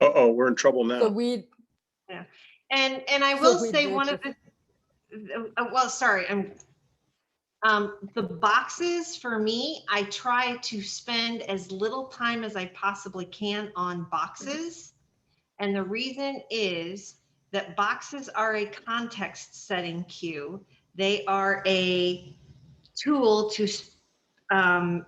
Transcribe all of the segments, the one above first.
Uh-oh, we're in trouble now. So we, Yeah. And I will we say do one of the, well, sorry, the boxes for me, I try to spend as little time as I possibly can on boxes. And the reason is that boxes are a context setting cue. They are a tool to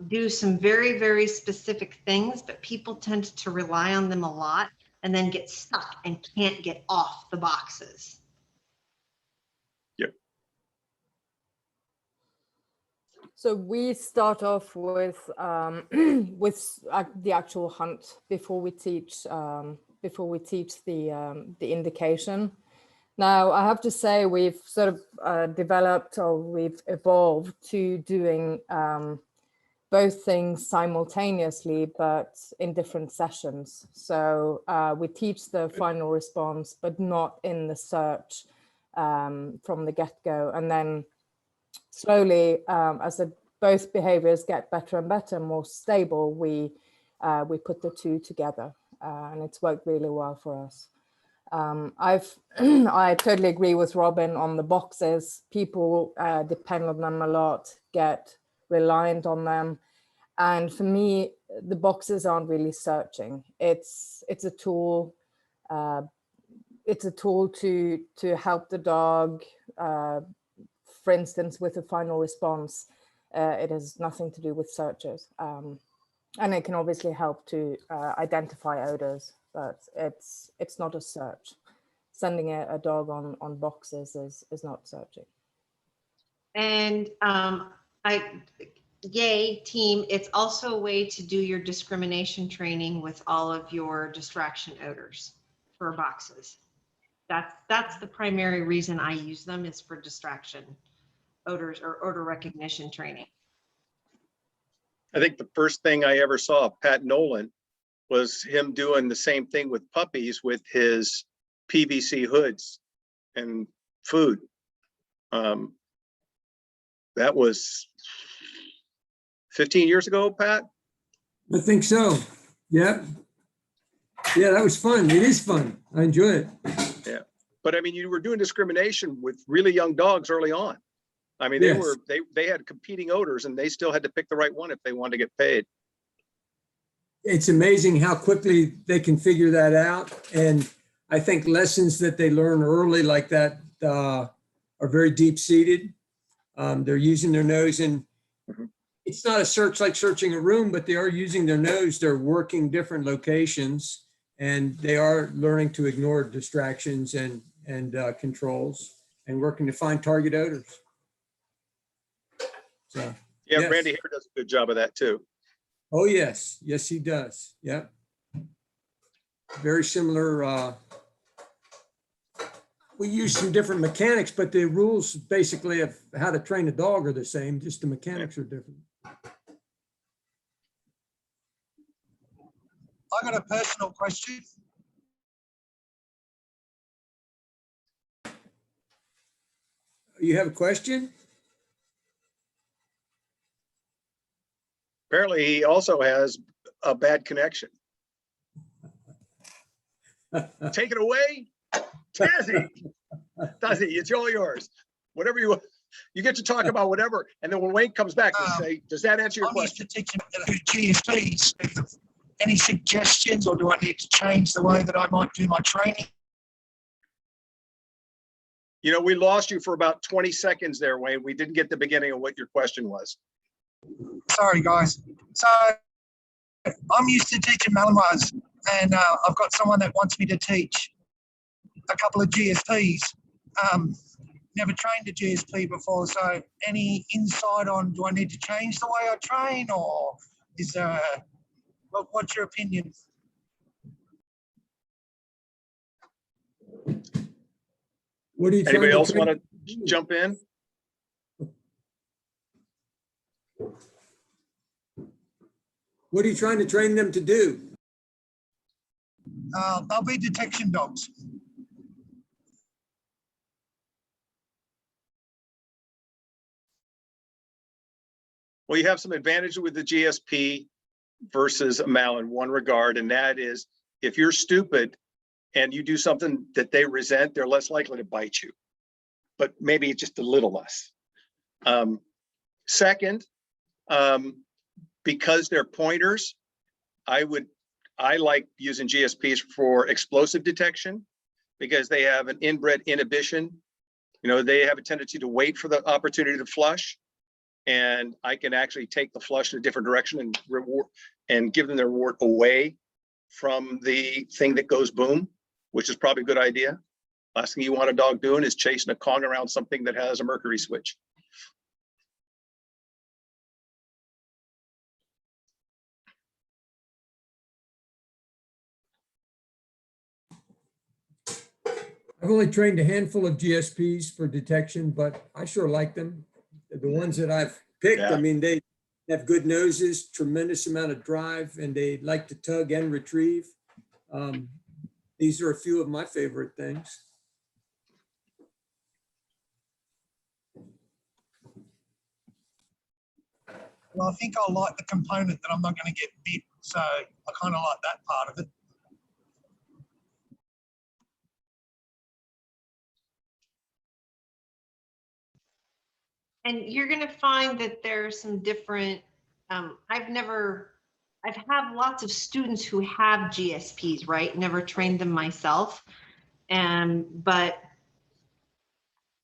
do some very, very specific things, but people tend to rely on them a lot and then get stuck and can't get off the boxes. Yep. so we start off with the actual hunt before we teach the indication. Now, I have to say we've sort of developed, or we've evolved to doing both things simultaneously, but in different sessions. So we teach the final response, but not in the search from the get-go. And then slowly, as both behaviors get better and better, more stable, we put the two together, and it's worked really well for us. I totally agree with Robin on the boxes. People depend on them a lot, get reliant on them. And for me, the boxes aren't really searching. It's a tool. It's a tool to help the dog, for instance, with a final response. It has nothing to do with searches. And it can obviously help to identify odors, but it's not a search. Sending a dog on boxes is not searching. And yay, team, it's also a way to do your discrimination training with all of your distraction odors for boxes. That's the primary reason I use them, is for distraction odors or odor recognition training. I think the first thing I ever saw of Pat Nolan was him doing the same thing with puppies with his PVC hoods and food. That was 15 years ago, Pat? I think so. Yeah. Yeah, that was fun. It is fun. I enjoy it. Yeah. But I mean, you were doing discrimination with really young dogs early on. I mean, Yes. they had competing odors, and they still had to pick the right one if they wanted to get paid. It's amazing how quickly they can figure that out. And I think lessons that they learn early like that are very deep-seated. They're using their nose, and it's not a search like searching a room, but they are using their nose. They're working different locations, and they are learning to ignore distractions and controls, and working to find target odors. So, Yeah, yes. Randy Hare does a good job of that too. Oh, yes. Yes, he does. Yep. Very similar. We use some different mechanics, but the rules basically of how to train a dog are the same, just the mechanics are different. I got a personal question. You have a question? Apparently, he also has a bad connection. Take it away, Tazzy. Tazzy, it's all yours. Whatever you want. You get to talk about whatever, and then when Wayne comes back, we'll say, does that answer your question? I'm used to teaching GSPs. Any suggestions, or do I need to change the way that I might do my training? You know, we lost you for about 20 seconds there, Wayne. We didn't get the beginning of what your question was. Sorry, guys. So I'm used to teaching Malinois, and I've got someone that wants me to teach a couple of GSPs. Never trained a GSP before, so any insight on, do I need to change the way I train, or is there what's your opinion? What are you Anybody else train? want to jump in? What are you trying to train them to do? They'll be detection dogs. Well, you have some advantage with the GSP versus a Mal in one regard, and that is if you're stupid and you do something that they resent, they're less likely to bite you, but maybe just a little less. Second, because they're pointers, I like using GSPs for explosive detection because they have an inbred inhibition. You know, they have a tendency to wait for the opportunity to flush, and I can actually take the flush in a different direction and reward and give them their reward away from the thing that goes boom, which is probably a good idea. Last thing you want a dog doing is chasing a Kong around something that has a mercury switch. I've only trained a handful of GSPs for detection, but I sure like them. The ones that I've picked, Yeah. I mean, they have good noses, tremendous amount of drive, and they like to tug and retrieve. These are a few of my favorite things. Well, I think I like the component that I'm not going to get bit. So I kind of like that part of it. And you're going to find that there's some different, I've had lots of students who have GSPs, right? Never trained them myself. But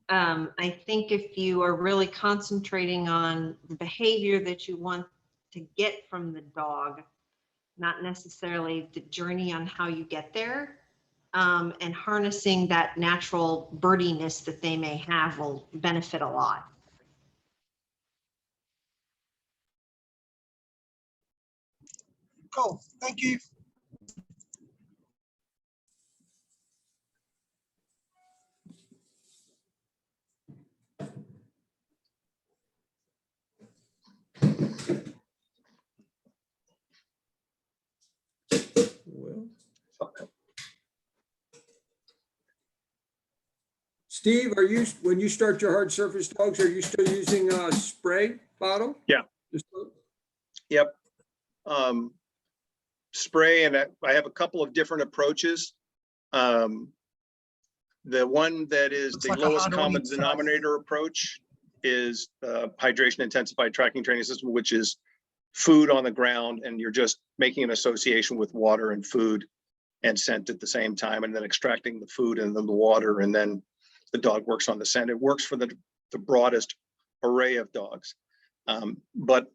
I think if you are really concentrating on the behavior that you want to get from the dog, not necessarily the journey on how you get there, and harnessing that natural birdiness that they may have will benefit a lot. Cool. Thank you. Well, Steve, are you, when you start your hard surface dogs, are you still using a spray bottle? Yeah. Yep. Spray, and I have a couple of different approaches. The one that is Looks the like a lowest hard common audience tonight. denominator approach is hydration intensified tracking training system, which is food on the ground, and you're just making an association with water and food and scent at the same time, and then extracting the food and then the water, and then the dog works on the scent. It works for the broadest array of dogs. But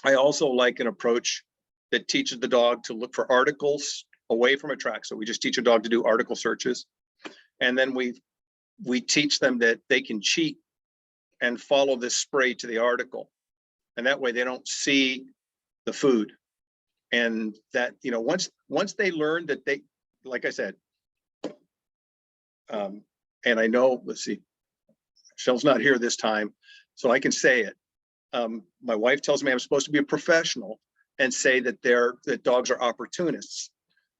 I also like an approach that teaches the dog to look for articles away from a track. So we just teach a dog to do article searches. And then we teach them that they can cheat and follow this spray to the article. And that way they don't see the food. And that, you know, once they learn that they, like I said, and I know, let's see, Michelle's not here this time, so I can say it. My wife tells me I'm supposed to be a professional and say that that dogs are opportunists.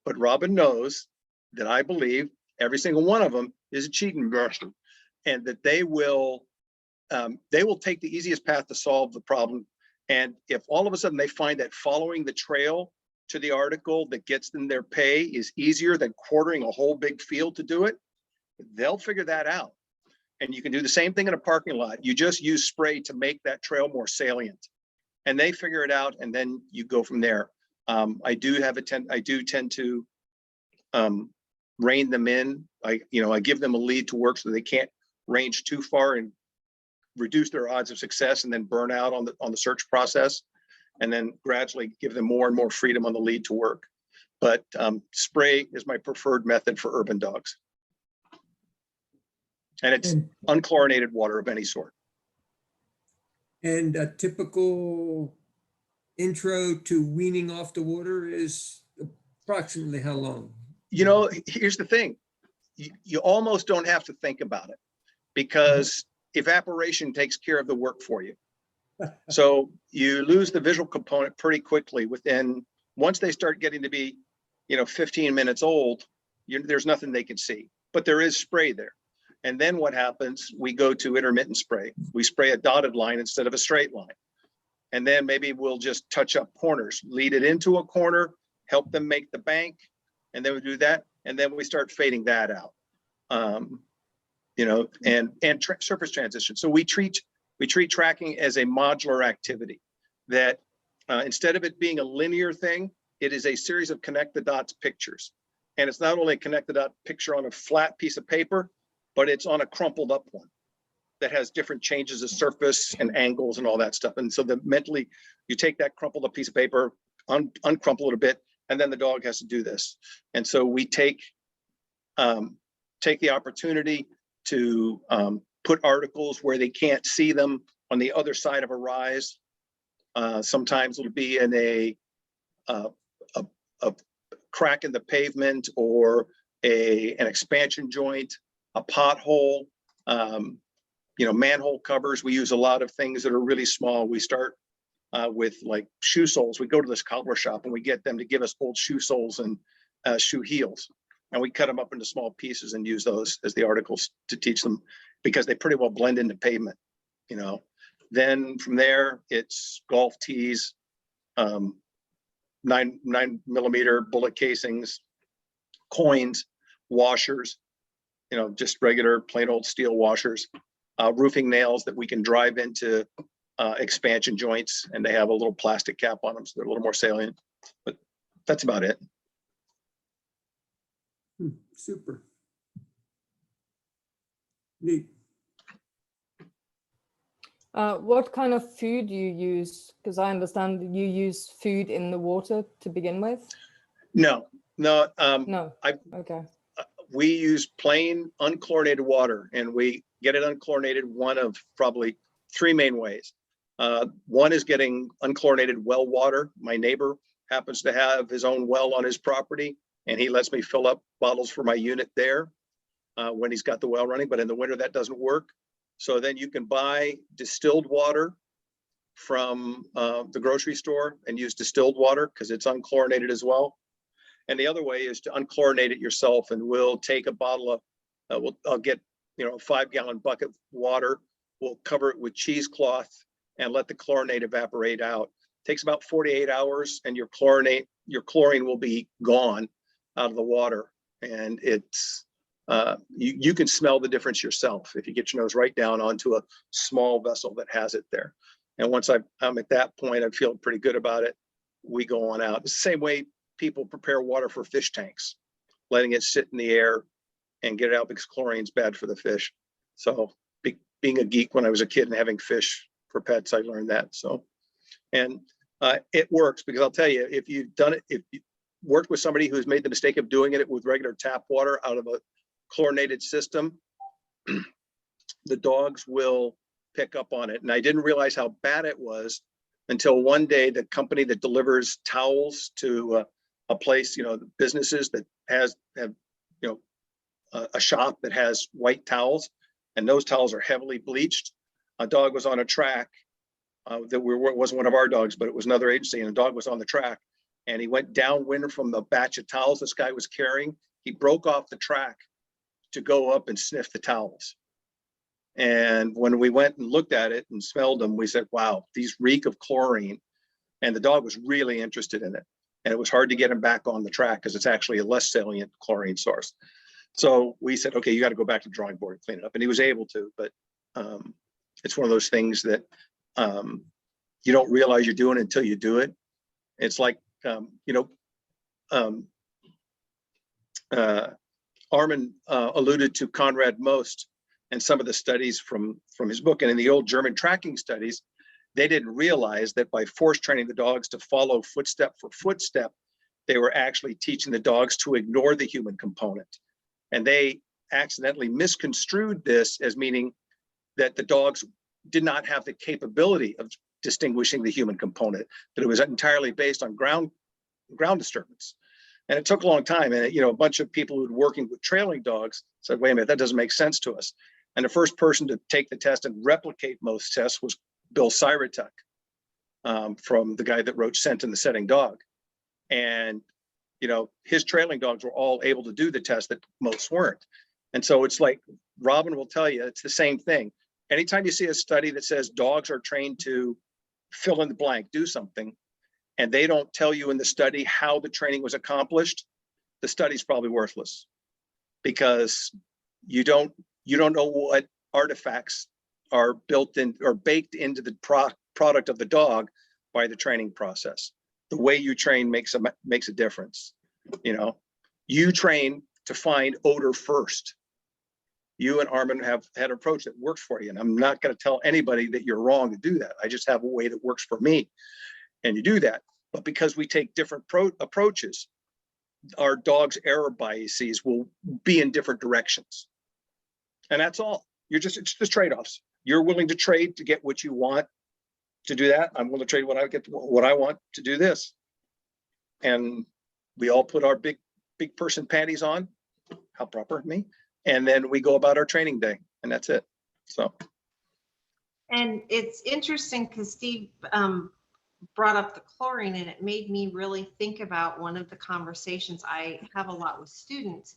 But Robin knows that I believe every single one of them is a cheating bastard, and that they will take the easiest path to solve the problem. And if all of a sudden they find that following the trail to the article that gets them their pay is easier than quartering a whole big field to do it, they'll figure that out. And you can do the same thing in a parking lot. You just use spray to make that trail more salient, and they figure it out, and then you go from there. I do tend to rein them in. I give them a lead to work so they can't range too far and reduce their odds of success and then burn out on the search process, and then gradually give them more and more freedom on the lead to work. But spray is my preferred method for urban dogs. And it's unchlorinated water of any sort. And a typical intro to weaning off the water is approximately how long? You know, here's the thing. You almost don't have to think about it, because evaporation takes care of the work for you. So you lose the visual component pretty quickly once they start getting to be, 15 minutes old, there's nothing they can see, but there is spray there. And then what happens, we go to intermittent spray. We spray a dotted line instead of a straight line. And then maybe we'll just touch up corners, lead it into a corner, help them make the bank, and then we do that, and then we start fading that out. You know, and surface transition. So we treat tracking as a modular activity that instead of it being a linear thing, it is a series of connect the dots pictures. And it's not only a connect the dot picture on a flat piece of paper, but it's on a crumpled up one that has different changes of surface and angles and all that stuff. And so mentally, you take that crumpled up piece of paper, uncrumple it a bit, and then the dog has to do this. And so we take the opportunity to put articles where they can't see them on the other side of a rise. Sometimes it'll be in a crack in the pavement, or an expansion joint, a pothole, you know, manhole covers. We use a lot of things that are really small. We start with like shoe soles. We go to this cobbler shop and we get them to give us old shoe soles and shoe heels. And we cut them up into small pieces and use those as the articles to teach them, because they pretty well blend into pavement, you know. Then from there, it's golf tees, 9mm bullet casings, coins, washers, you know, just regular plain old steel washers, roofing nails that we can drive into expansion joints, and they have a little plastic cap on them, so they're a little more salient. But that's about it. Super. Neat. What kind of food do you use? Because I understand that you use food in the water to begin with. No. No. Okay. We use plain unchlorinated water, and we get it unchlorinated one of probably three main ways. One is getting unchlorinated well water. My neighbor happens to have his own well on his property, and he lets me fill up bottles for my unit there when he's got the well running, but in the winter that doesn't work. So then you can buy distilled water from the grocery store and use distilled water because it's unchlorinated as well. And the other way is to unchlorinated it yourself, and we'll take a bottle of, I'll get, you know, a 5-gallon bucket of water. We'll cover it with cheesecloth and let the chlorinate evaporate out. It takes about 48 hours, and your chlorine will be gone out of the water. And it's, you can smell the difference yourself if you get your nose right down onto a small vessel that has it there. And once I'm at that point, I feel pretty good about it. We go on out. It's the same way people prepare water for fish tanks, letting it sit in the air and get it out, because chlorine's bad for the fish. So being a geek when I was a kid and having fish for pets, I learned that. So, and it works, because I'll tell you, if you've done it, if you worked with somebody who's made the mistake of doing it with regular tap water out of a chlorinated system, the dogs will pick up on it. And I didn't realize how bad it was until one day the company that delivers towels to a place, you know, businesses that have you know, a shop that has white towels, and those towels are heavily bleached. A dog was on a track that wasn't one of our dogs, but it was another agency, and a dog was on the track, and he went downwind from the batch of towels this guy was carrying. He broke off the track to go up and sniff the towels. And when we went and looked at it and smelled them, we said, wow, these reek of chlorine. And the dog was really interested in it. And it was hard to get him back on the track because it's actually a less salient chlorine source. So we said, okay, you got to go back to the drawing board and clean it up. And he was able to, but it's one of those things that you don't realize you're doing until you do it. It's like, you know, Armin alluded to Conrad Most and some of the studies from his book. And in the old German tracking studies, they didn't realize that by force training the dogs to follow footstep for footstep, they were actually teaching the dogs to ignore the human component. And they accidentally misconstrued this as meaning that the dogs did not have the capability of distinguishing the human component, that it was entirely based on ground disturbance. And it took a long time. And, you know, a bunch of people who were working with trailing dogs said, wait a minute, that doesn't make sense to us. And the first person to take the test and replicate most tests was Bill Syretuck, from the guy that wrote Scent in the Setting Dog. And, you know, his trailing dogs were all able to do the test that most weren't. And so it's like, Robin will tell you, it's the same thing. Anytime you see a study that says dogs are trained to fill in the blank, do something, and they don't tell you in the study how the training was accomplished, the study's probably worthless, because you don't know what artifacts are built in or baked into the product of the dog by the training process. The way you train makes a difference. You know, you train to find odor first. You and Armin have had an approach that works for you, and I'm not going to tell anybody that you're wrong to do that. I just have a way that works for me, and you do that. But because we take different approaches, our dog's error biases will be in different directions, and that's all. It's just trade-offs. You're willing to trade to get what you want to do that. I'm willing to trade what I want to do this, and we all put our big person panties on. How proper of me. And then we go about our training day, and that's it. So. And it's interesting because Steve brought up the chlorine, and it made me really think about one of the conversations I have a lot with students,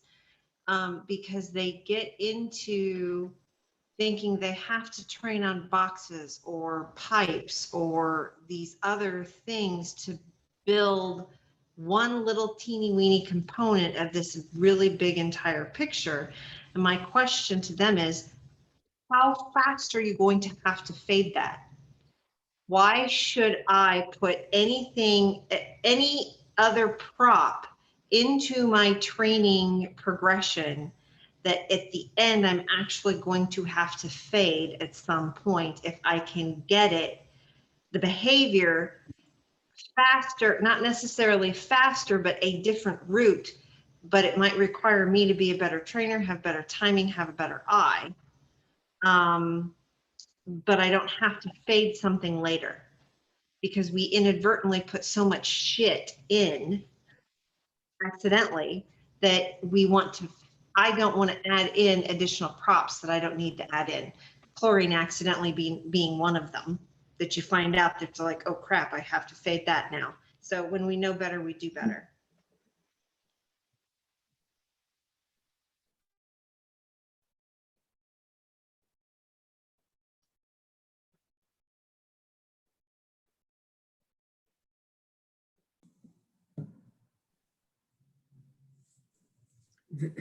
because they get into thinking they have to train on boxes or pipes or these other things to build one little teeny weeny component of this really big entire picture. And my question to them is, how fast are you going to have to fade that? Why should I put any other prop into my training progression that at the end I'm actually going to have to fade at some point if I can get it, the behavior faster, not necessarily faster, but a different route, but it might require me to be a better trainer, have better timing, have a better eye. But I don't have to fade something later because we inadvertently put so much shit in accidentally that I don't want to add in additional props that I don't need to add in. Chlorine accidentally being one of them that you find out that's like, oh crap, I have to fade that now. So when we know better, we do better.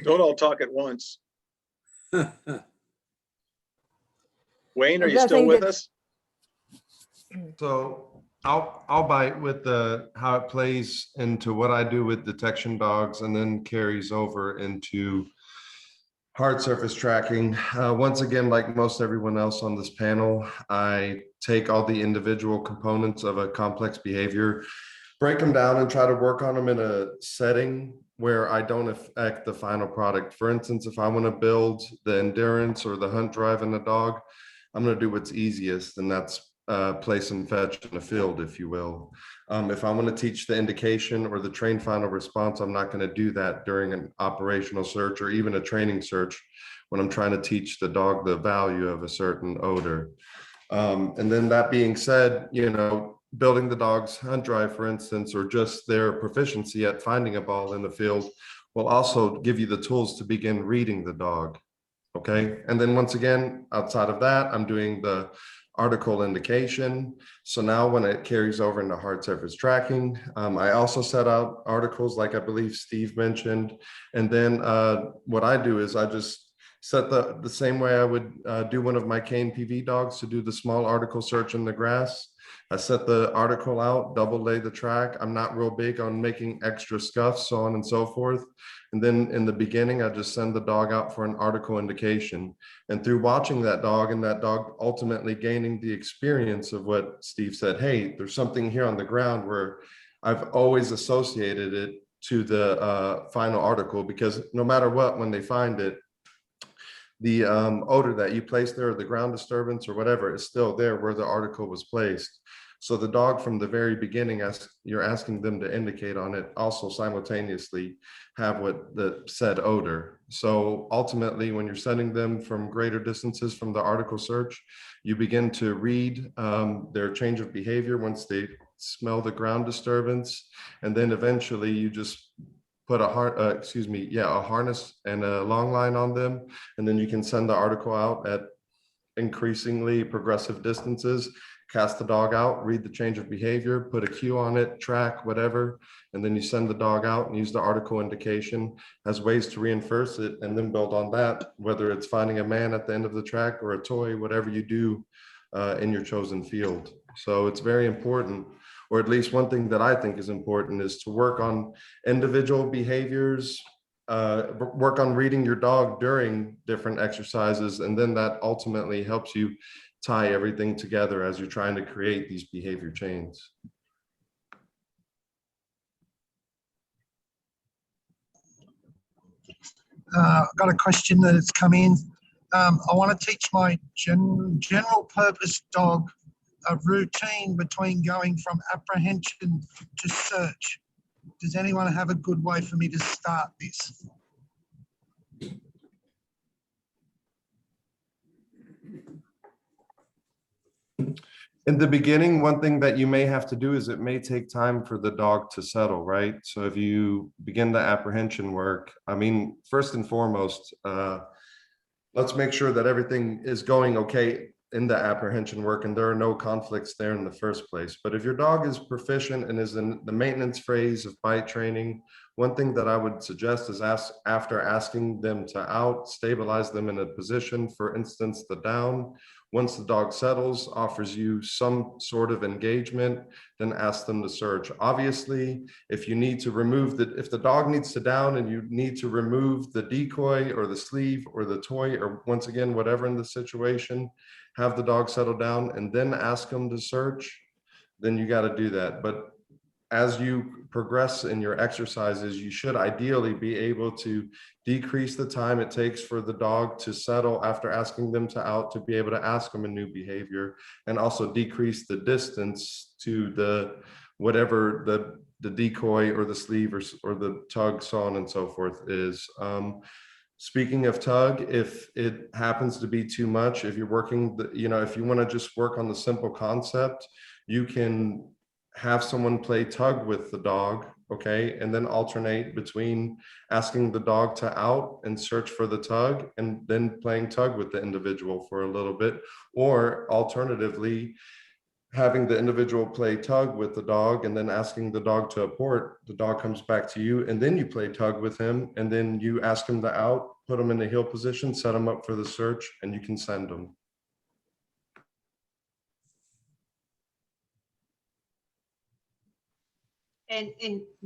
Don't all talk at once. Wayne, are you I still think with it's- us? So I'll bite with how it plays into what I do with detection dogs and then carries over into hard surface tracking. Once again, like most everyone else on this panel, I take all the individual components of a complex behavior, break them down and try to work on them in a setting where I don't affect the final product. For instance, if I want to build the endurance or the hunt drive in the dog, I'm going to do what's easiest, and that's place and fetch in the field, if you will. If I want to teach the indication or the train final response, I'm not going to do that during an operational search or even a training search when I'm trying to teach the dog the value of a certain odor. And then that being said, building the dog's hunt drive, for instance, or just their proficiency at finding a ball in the field will also give you the tools to begin reading the dog. Okay. And then once again, outside of that, I'm doing the article indication. So now when it carries over into hard surface tracking, I also set out articles like I believe Steve mentioned. And then what I do is I just set the same way I would do one of my cane PV dogs to do the small article search in the grass. I set the article out, double lay the track. I'm not real big on making extra scuffs, so on and so forth. And then in the beginning, I just send the dog out for an article indication. And through watching that dog and that dog ultimately gaining the experience of what Steve said, hey, there's something here on the ground, where I've always associated it to the final article, because no matter what, when they find it, the odor that you placed there, or the ground disturbance or whatever, is still there where the article was placed. So the dog from the very beginning, as you're asking them to indicate on it, also simultaneously have what the said odor. So ultimately, when you're sending them from greater distances from the article search, you begin to read their change of behavior once they smell the ground disturbance. And then eventually you just put a harness and a long line on them. And then you can send the article out at increasingly progressive distances cast the dog out, read the change of behavior, put a cue on it, track, whatever, and then you send the dog out and use the article indication as ways to reinforce it and then build on that, whether it's finding a man at the end of the track or a toy, whatever you do in your chosen field. So it's very important, or at least one thing that I think is important, is to work on individual behaviors, work on reading your dog during different exercises, and then that ultimately helps you tie everything together as you're trying to create these behavior chains. I've got a question that has come in. I want to teach my general purpose dog a routine between going from apprehension to search. Does anyone have a good way for me to start this? In the beginning, one thing that you may have to do is it may take time for the dog to settle, right? So if you begin the apprehension work, I mean, first and foremost, let's make sure that everything is going okay in the apprehension work and there are no conflicts there in the first place. But if your dog is proficient and is in the maintenance phase of bite training, one thing that I would suggest is after asking them to out, stabilize them in a position, for instance, the down. Once the dog settles, offers you some sort of engagement, then ask them to search. Obviously, if you need to remove if the dog needs to down and you need to remove the decoy or the sleeve or the toy, or once again, whatever in the situation, have the dog settle down and then ask them to search, then you got to do that. But as you progress in your exercises, you should ideally be able to decrease the time it takes for the dog to settle after asking them to out, to be able to ask them a new behavior, and also decrease the distance to the whatever the decoy or the sleeve or the tug, so on and so forth is. Speaking of tug, if it happens to be too much, if you're working, if you want to just work on the simple concept, you can have someone play tug with the dog, okay, and then alternate between asking the dog to out and search for the tug and then playing tug with the individual for a little bit, or alternatively, having the individual play tug with the dog and then asking the dog to abort. The dog comes back to you and then you play tug with him and then you ask him to out, put him in the heel position, set him up for the search, and you can send him. And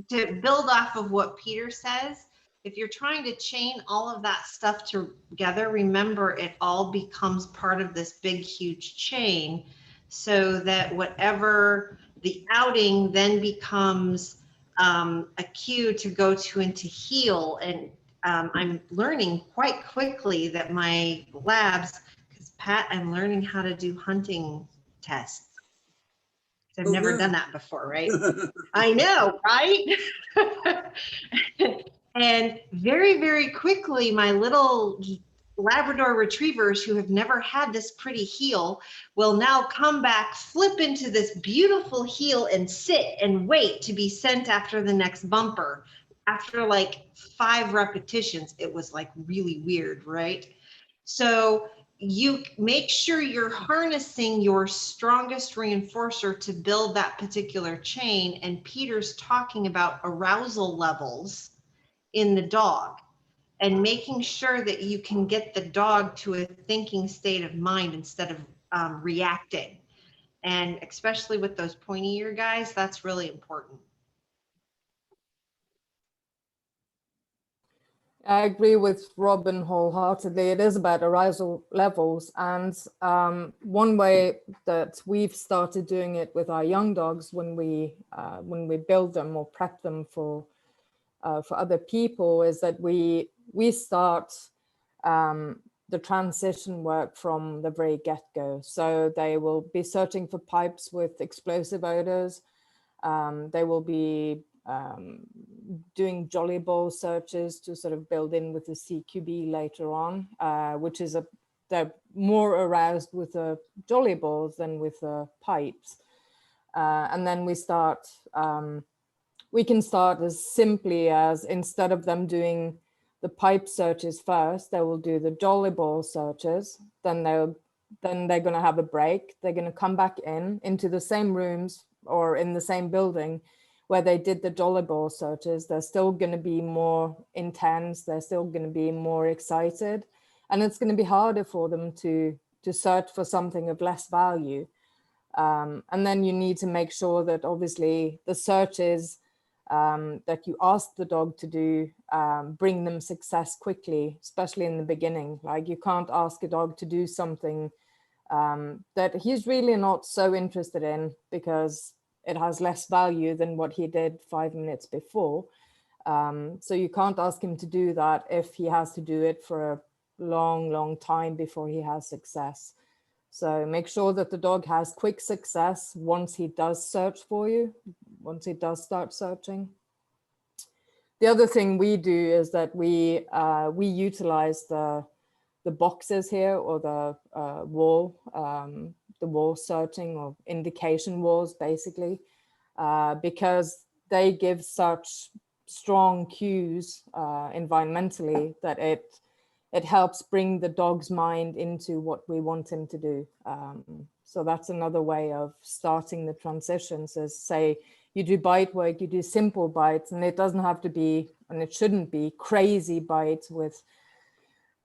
to build off of what Peter says, if you're trying to chain all of that stuff together, remember it all becomes part of this big, huge chain, so that whatever the outing then becomes a cue to go into heel. And I'm learning quite quickly that my labs, because Pat, I'm learning how to do hunting tests. I've never done that before, right? I know, right? And very, very quickly, my little Labrador retrievers who have never had this pretty heel will now come back, flip into this beautiful heel and sit and wait to be sent after the next bumper. After like 5 repetitions, it was like really weird, right? So you make sure you're harnessing your strongest reinforcer to build that particular chain. And Peter's talking about arousal levels in the dog and making sure that you can get the dog to a thinking state of mind instead of reacting. And especially with those pointy ear guys, that's really important. I agree with Robin wholeheartedly. It is about arousal levels. And one way that we've started doing it with our young dogs when we build them or prep them for other people is that we start the transition work from the very get-go. So they will be searching for pipes with explosive odors. They will be doing jolly ball searches to sort of build in with the CQB later on, which is they're more aroused with the jolly balls than with the pipes. And then we can start as simply as, instead of them doing the pipe searches first, they will do the jolly ball searches. Then they'll then they're going to have a break. They're going to come back into the same rooms or in the same building where they did the dollar ball searches. They're still going to be more intense. They're still going to be more excited. And it's going to be harder for them to search for something of less value. And then you need to make sure that obviously the searches that you ask the dog to do bring them success quickly, especially in the beginning. Like you can't ask a dog to do something that he's really not so interested in because it has less value than what he did 5 minutes before. So you can't ask him to do that if he has to do it for a long time before he has success. So make sure that the dog has quick success once he does search for you, once he does start searching. The other thing we do is that we utilize the boxes here, or the wall searching or indication walls, basically, because they give such strong cues environmentally that it helps bring the dog's mind into what we want him to do. So that's another way of starting the transitions, is say you do bite work, you do simple bites, and it doesn't have to be, and it shouldn't be, crazy bites with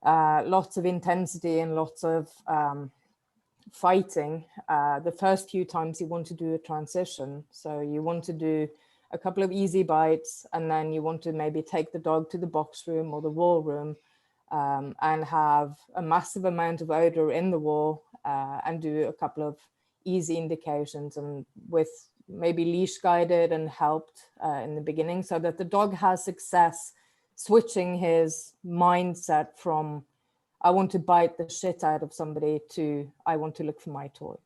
lots of intensity and lots of fighting the first few times you want to do a transition. So you want to do a couple of easy bites, and then you want to maybe take the dog to the box room or the wall room and have a massive amount of odor in the wall and do a couple of easy indications, and with maybe leash guided and helped in the beginning, so that the dog has success switching his mindset from I want to bite the shit out of somebody to I want to look for my toy.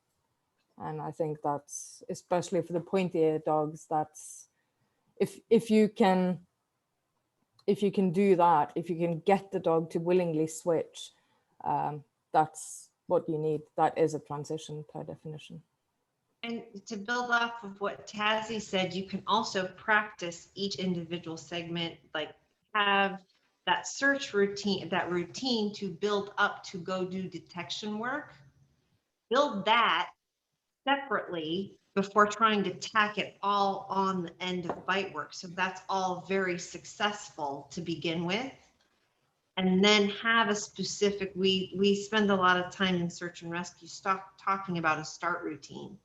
And I think that's, especially for the pointy-eared dogs, that's if you can do that, if you can get the dog to willingly switch, that's what you need. That is a transition per definition. And to build off of what Tazzy said, you can also practice each individual segment, like have that search routine, that routine to build up to go do detection work. Build that separately before trying to tack it all on the end of bite work. So that's all very successful to begin with. And then have a specific, we spend a lot of time in search and rescue talking about a start routine.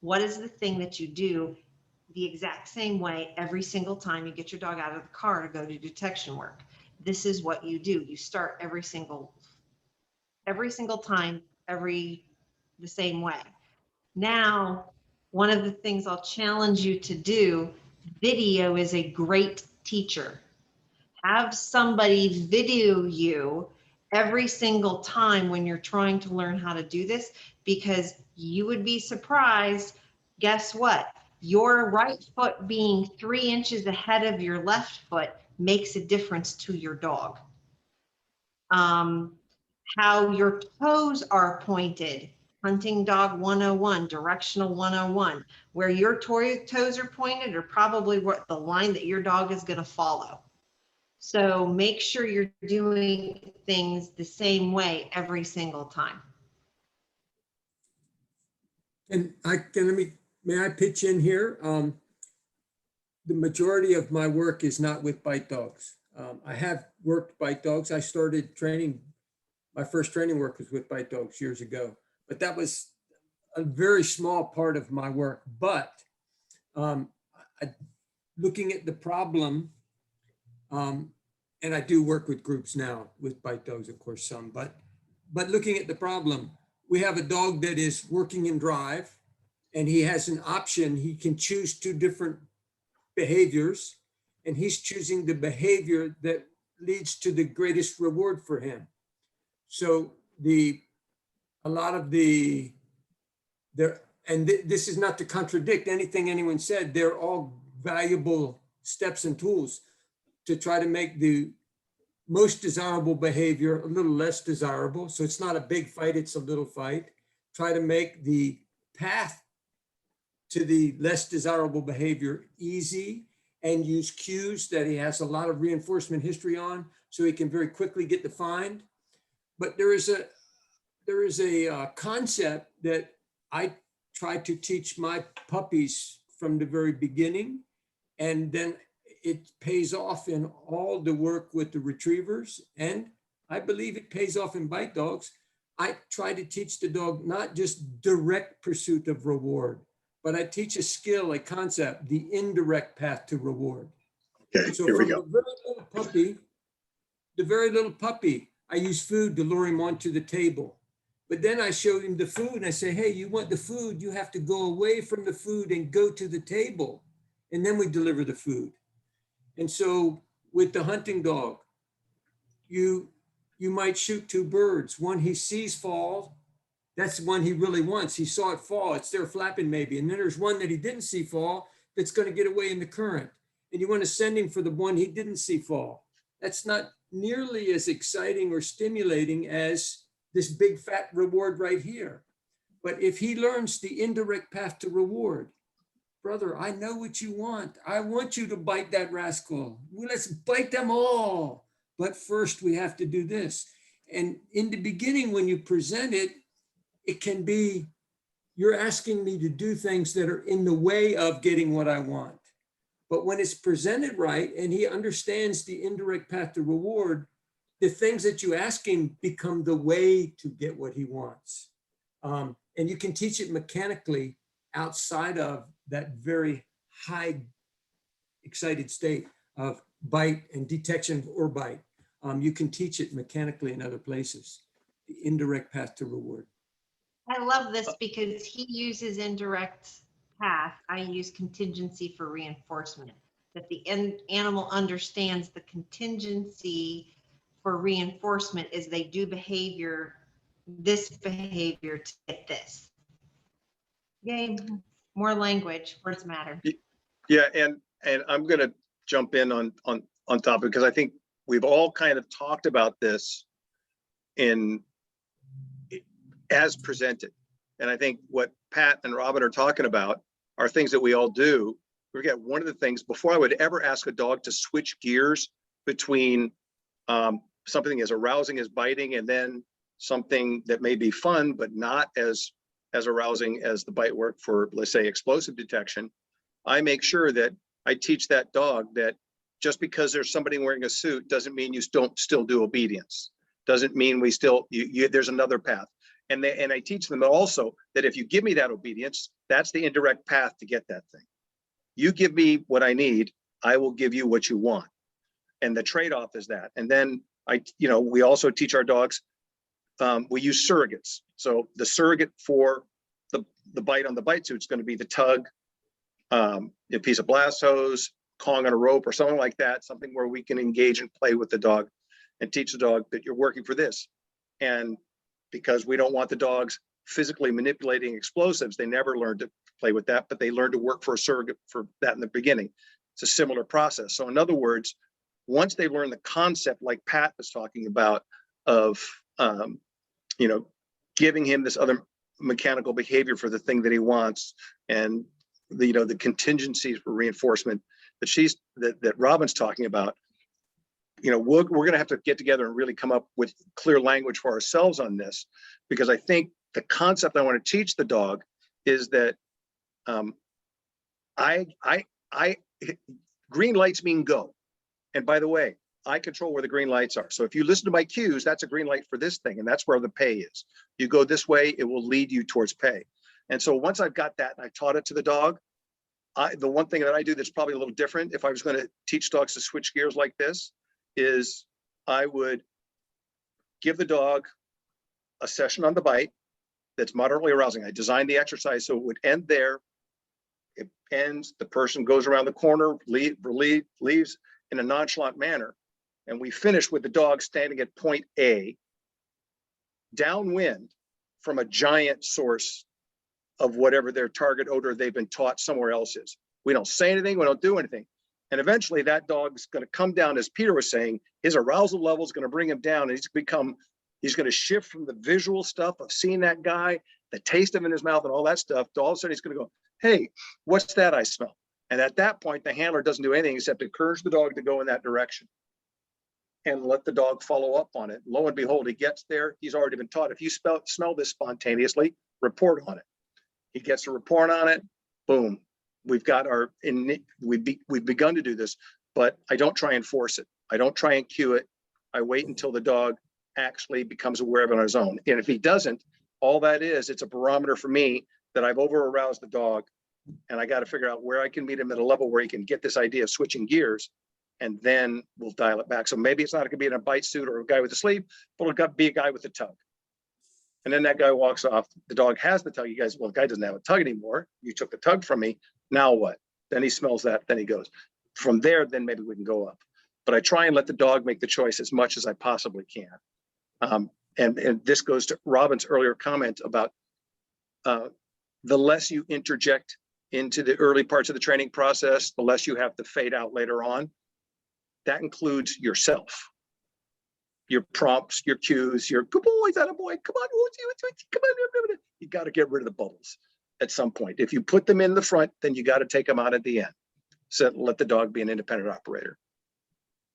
What is the thing that you do the exact same way every single time you get your dog out of the car to go do detection work? This is what you do. You start every single time, the same way. Now, one of the things I'll challenge you to do, video is a great teacher. Have somebody video you every single time when you're trying to learn how to do this, because you would be surprised. Guess what? Your right foot being 3 inches ahead of your left foot makes a difference to your dog. How your toes are pointed, hunting dog 101, directional 101, where your toes are pointed are probably what the line that your dog is going to follow. So make sure you're doing things the same way every single time. And may I pitch in here? The majority of my work is not with bite dogs. I have worked bite dogs. I started training, my first training work was with bite dogs years ago, but that was a very small part of my work. But looking at the problem, and I do work with groups now with bite dogs, of course, some, but looking at the problem, we have a dog that is working in drive, and he has an option. He can choose 2 different behaviors, and he's choosing the behavior that leads to the greatest reward for him. So this is not to contradict anything anyone said, they're all valuable steps and tools to try to make the most desirable behavior a little less desirable. So it's not a big fight, it's a little fight. Try to make the path to the less desirable behavior easy, and use cues that he has a lot of reinforcement history on so he can very quickly get defined. But there is there is a concept that I try to teach my puppies from the very beginning, and then it pays off in all the work with the retrievers, and I believe it pays off in bite dogs. I try to teach the dog not just direct pursuit of reward, but I teach a skill, a concept, the indirect path to reward. Okay, So here we from go. the very little puppy, I use food to lure him onto the table. But then I show him the food and I say, hey, you want the food, you have to go away from the food and go to the table. And then we deliver the food. And so with the hunting dog, you might shoot two birds. One he sees fall, that's the one he really wants. He saw it fall, it's there flapping maybe. And then there's one that he didn't see fall that's going to get away in the current. And you want to send him for the one he didn't see fall. That's not nearly as exciting or stimulating as this big fat reward right here. But if he learns the indirect path to reward, brother, I know what you want. I want you to bite that rascal. Well, let's bite them all. But first we have to do this. And in the beginning, when you present it, it can be, you're asking me to do things that are in the way of getting what I want. But when it's presented right and he understands the indirect path to reward, the things that you ask him become the way to get what he wants. And you can teach it mechanically outside of that very high excited state of bite and detection or bite. You can teach it mechanically in other places, the indirect path to reward. I love this because he uses indirect path. I use contingency for reinforcement, that the animal understands the contingency for reinforcement is they do this behavior to get this. Yay, more language, words matter. Yeah, and I'm gonna jump in on top because I think we've all kind of talked about this as presented. And I think what Pat and Robin are talking about are things that we all do. We forget one of the things, before I would ever ask a dog to switch gears between something as arousing as biting and then something that may be fun, but not as arousing as the bite work for, let's say, explosive detection, I make sure that I teach that dog that just because there's somebody wearing a suit doesn't mean you don't still do obedience. Doesn't mean we still, there's another path. And I teach them also that if you give me that obedience, that's the indirect path to get that thing. You give me what I need, I will give you what you want. And the trade-off is that. And then we also teach our dogs, we use surrogates. So the surrogate for the bite on the bite suit is going to be the tug, a piece of blast hose, Kong on a rope or something like that, something where we can engage and play with the dog and teach the dog that you're working for this. And because we don't want the dogs physically manipulating explosives, they never learn to play with that, but they learn to work for a surrogate for that in the beginning. It's a similar process. So in other words, once they learn the concept, like Pat was talking about, of giving him this other mechanical behavior for the thing that he wants, and the contingencies for reinforcement that Robin's talking about, we're going to have to get together and really come up with clear language for ourselves on this, because I think the concept I want to teach the dog is that green lights mean go. And by the way, I control where the green lights are. So if you listen to my cues, that's a green light for this thing, and that's where the pay is. You go this way, it will lead you towards pay. And so once I've got that and I've taught it to the dog, the one thing that I do that's probably a little different, if I was going to teach dogs to switch gears like this, is I would give the dog a session on the bite that's moderately arousing. I designed the exercise so it would end there. It ends, the person goes around the corner, leaves in a nonchalant manner. And we finish with the dog standing at point A, downwind from a giant source of whatever their target odor they've been taught somewhere else is. We don't say anything, we don't do anything. And eventually that dog's going to come down, as Peter was saying, his arousal level is going to bring him down, and he's going to shift from the visual stuff of seeing that guy, the taste of him in his mouth and all that stuff, to all of a sudden he's going to go, hey, what's that I smell? And at that point, the handler doesn't do anything except encourage the dog to go in that direction. and let the dog follow up on it. Lo and behold, he gets there. He's already been taught. If you smell this spontaneously, report on it. He gets a report on it. Boom. We've got we've begun to do this, but I don't try and force it. I don't try and cue it. I wait until the dog actually becomes aware of it on his own. And if he doesn't, all that is, it's a barometer for me that I've over aroused the dog, and I got to figure out where I can meet him at a level where he can get this idea of switching gears, and then we'll dial it back. So maybe it's not going to be in a bite suit or a guy with a sleeve, but it'll be a guy with a tug. And then that guy walks off. The dog has the tug. You guys, well, the guy doesn't have a tug anymore. You took the tug from me. Now what? Then he smells that. Then he goes. From there, then maybe we can go up. But I try and let the dog make the choice as much as I possibly can. And this goes to Robin's earlier comment about the less you interject into the early parts of the training process, the less you have to fade out later on. That includes yourself, your prompts, your cues, your good boy, that a boy, come on, come on. You got to get rid of the bubbles at some point. If you put them in the front, then you got to take them out at the end. So let the dog be an independent operator.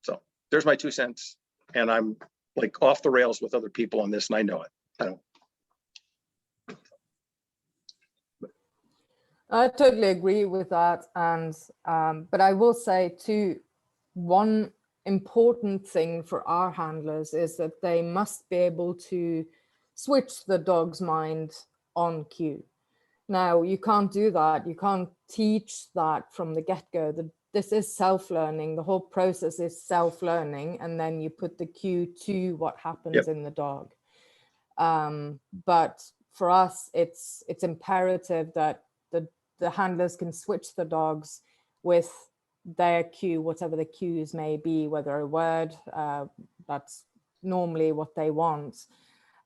So there's my 2 cents. And I'm like off the rails with other people on this, and I know it. I don't. I totally agree with that. And but I will say too, one important thing for our handlers is that they must be able to switch the dog's mind on cue. Now, you can't do that. You can't teach that from the get-go. This is self-learning. The whole process is self-learning, and then you put the cue to what happens in the dog. But for us, it's imperative that the handlers can switch the dogs with their cue, whatever the cues may be, whether a word, that's normally what they want.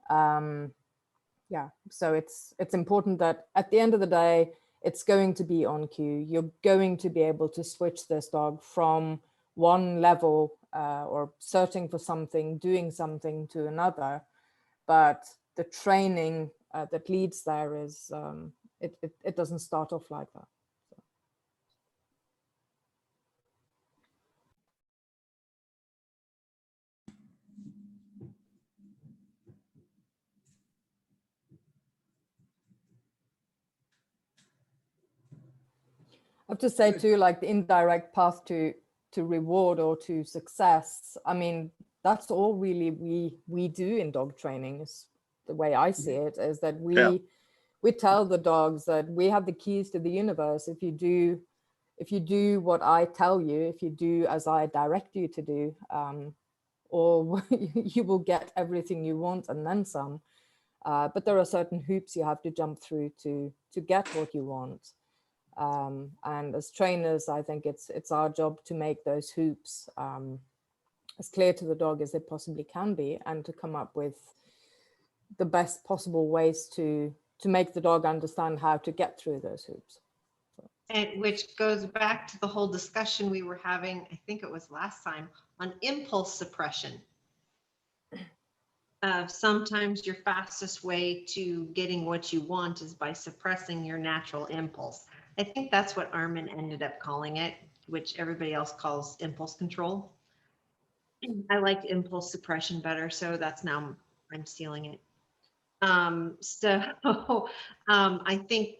Yeah, so it's important that at the end of the day, it's going to be on cue. You're going to be able to switch this dog from one level or searching for something, doing something to another. But the training that leads there is, it doesn't start off like that. I have to say too, like the indirect path to reward or to success. I mean, that's all really we do in dog training. Is the way I see it, is that we tell the dogs that we have the keys to the universe. If you do what I tell you, if you do as I direct you to do, or you will get everything you want and then some. But there are certain hoops you have to jump through to get what you want. And as trainers, I think it's our job to make those hoops as clear to the dog as they possibly can be, and to come up with the best possible ways to make the dog understand how to get through those hoops. And which goes back to the whole discussion we were having, I think it was last time, on impulse suppression. Sometimes your fastest way to getting what you want is by suppressing your natural impulse. I think that's what Armin ended up calling it, which everybody else calls impulse control. I liked impulse suppression better, so that's now I'm stealing it. I think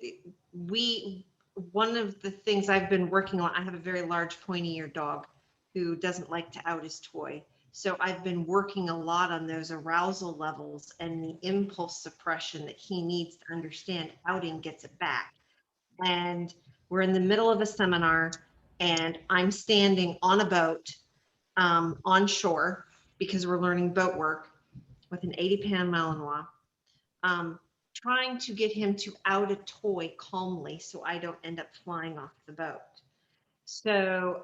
one of the things I've been working on, I have a very large pointy-eared dog who doesn't like to out his toy. So I've been working a lot on those arousal levels and the impulse suppression that he needs to understand outing gets it back. And we're in the middle of a seminar, and I'm standing on a boat on shore because we're learning boat work with an 80-pound Malinois, trying to get him to out a toy calmly so I don't end up flying off the boat. So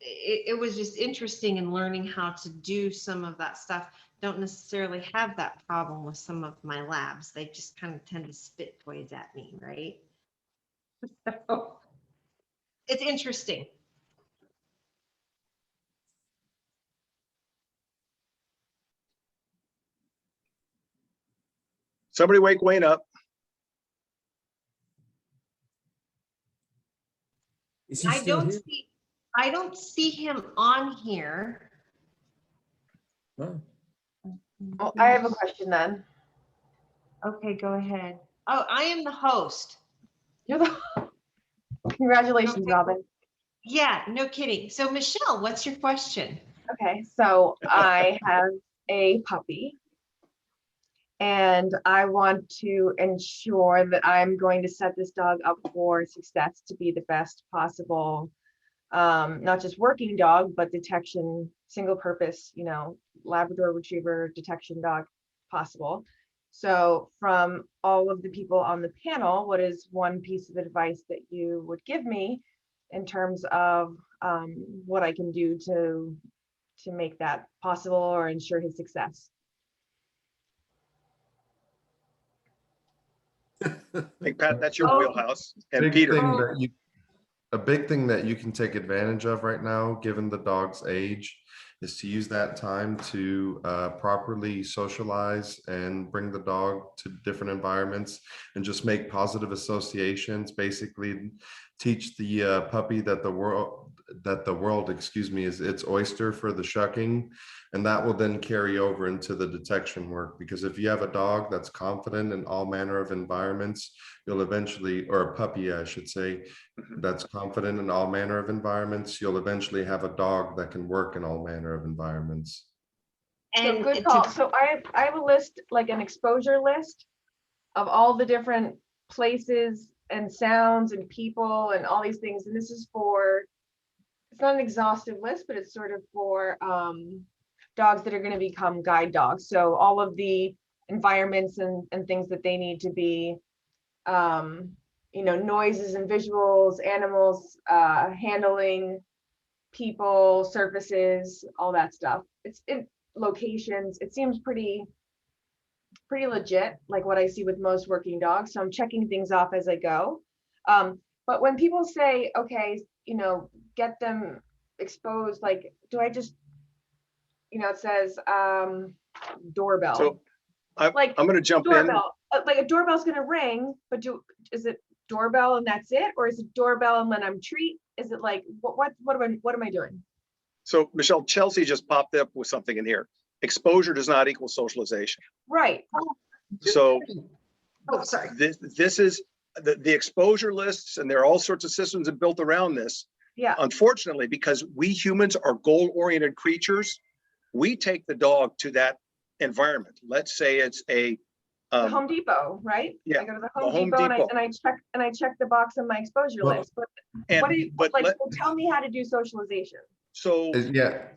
it was just interesting in learning how to do some of that stuff. Don't necessarily have that problem with some of my labs. They just kind of tend to spit toys at me, right? So it's interesting. Somebody wake Wayne up. Is he still here? I don't see him on here. Huh. Well, I have a question then. Okay, go ahead. Oh, I am the host. You're the, congratulations, Okay. Robin. Yeah, no kidding. So Michelle, what's your question? Okay, so I have a puppy and I want to ensure that I'm going to set this dog up for success to be the best possible, not just working dog, but detection, single purpose, Labrador Retriever detection dog possible. So from all of the people on the panel, what is one piece of advice that you would give me in terms of what I can do to make that possible or ensure his success? I think, Pat, that's your Oh. wheelhouse. And Big Peter, thing that you, a big thing that you can take advantage of right now, given the dog's age, is to use that time to properly socialize and bring the dog to different environments and just make positive associations. Basically, teach the puppy that the world, excuse me, is its oyster for the shucking, and that will then carry over into the detection work. Because if you have a dog that's confident in all manner of environments, you'll eventually, or a puppy, I should say, that's confident in all manner of environments, you'll eventually have a dog that can work in all manner of environments. So And good call. So I have a list, like an exposure list of all the different places and sounds and people and all these things. And this is for, it's not an exhaustive list, but it's sort of for dogs that are going to become guide dogs. So all of the environments and things that they need to be, noises and visuals, animals, handling, people, surfaces, all that stuff. It's in locations. It seems pretty legit, like what I see with most working dogs. So I'm checking things off as I go. But when people say, okay, get them exposed, like, do I just, it says doorbell. so I'm Like, going to jump in. doorbell, like a doorbell's gonna ring, but is it doorbell and that's it, or is it doorbell and then I'm treat? Is it like what am I doing? So Michelle, Chelsea just popped up with something in here. Exposure does not equal socialization. Right. So oh, sorry. this is the exposure lists, and there are all sorts of systems that built around this. Yeah. Unfortunately, because we humans are goal-oriented creatures, we take the dog to that environment. Let's say it's a The Home Depot, right? yeah, I go to the the Home Home Depot, Depot. and I check the box on my exposure Well, list. But and what do you but like? let- Well, tell me how to do socialization. so Yeah,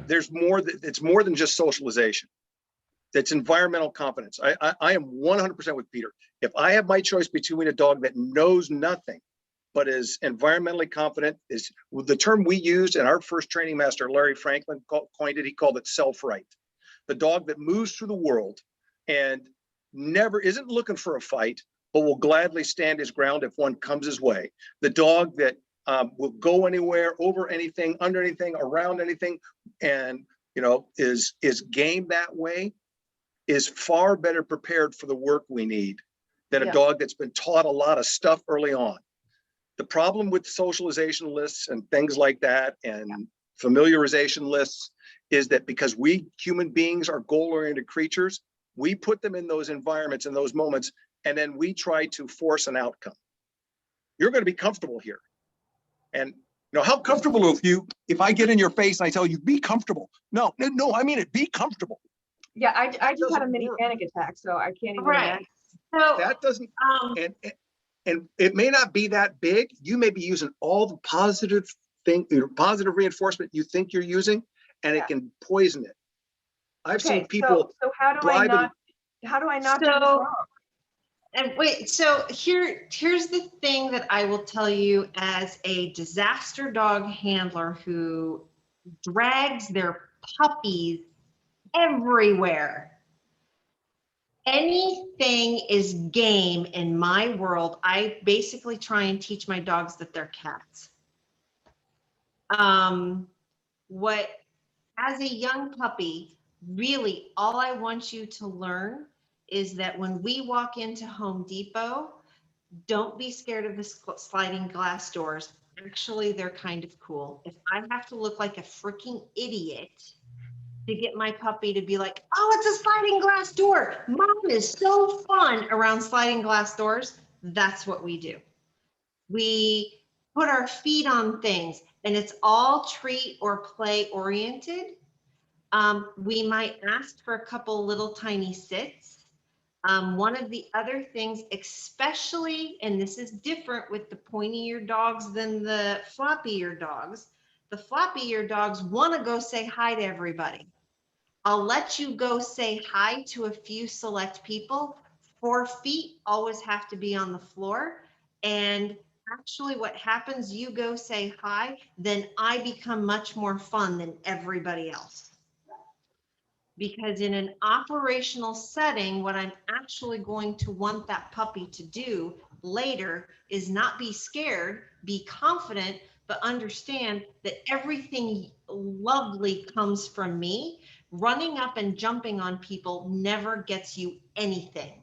there's more. It's more than just socialization. That's environmental competence. I am 100% with Peter. If I have my choice between a dog that knows nothing but is environmentally confident, is the term we used, and our first training master Larry Franklin coined it. He called it self-right. The dog that moves through the world and never isn't looking for a fight, but will gladly stand his ground if one comes his way. The dog that will go anywhere, over anything, under anything, around anything, and is game that way, is far better prepared for the work we need than Yeah. a dog that's been taught a lot of stuff early on. The problem with socialization lists and things like that and familiarization lists is that because we human beings are goal-oriented creatures, we put them in those environments, in those moments, and then we try to force an outcome. You're going to be comfortable here. And how comfortable with you if I get in your face and I tell you, be comfortable? No, I mean it, be comfortable. Yeah, I just had a Doesn't mini work. panic attack, so I can't even Right. imagine. So That doesn't, um, and it may not be that big. You may be using all the positive reinforcement you think you're using, and Yeah. it can poison it. I've seen Okay, people so how do I driving. not do this So- wrong? and wait, so here's the thing that I will tell you as a disaster dog handler who drags their puppies everywhere. Anything is game in my world. I basically try and teach my dogs that they're cats. As a young puppy, really all I want you to learn is that when we walk into Home Depot, don't be scared of the sliding glass doors. Actually, they're kind of cool. If I have to look like a freaking idiot to get my puppy to be like, oh, it's a sliding glass door. Mom is so fun around sliding glass doors. That's what we do. We put our feet on things, and it's all treat or play oriented. We might ask for a couple little tiny sits. One of the other things, especially, and this is different with the pointy-eared dogs than the floppy-eared dogs. The floppy-eared dogs want to go say hi to everybody. I'll let you go say hi to a few select people. 4 feet always have to be on the floor. And actually what happens, you go say hi, then I become much more fun than everybody else. Because in an operational setting, what I'm actually going to want that puppy to do later is not be scared, be confident, but understand that everything lovely comes from me. Running up and jumping on people never gets you anything.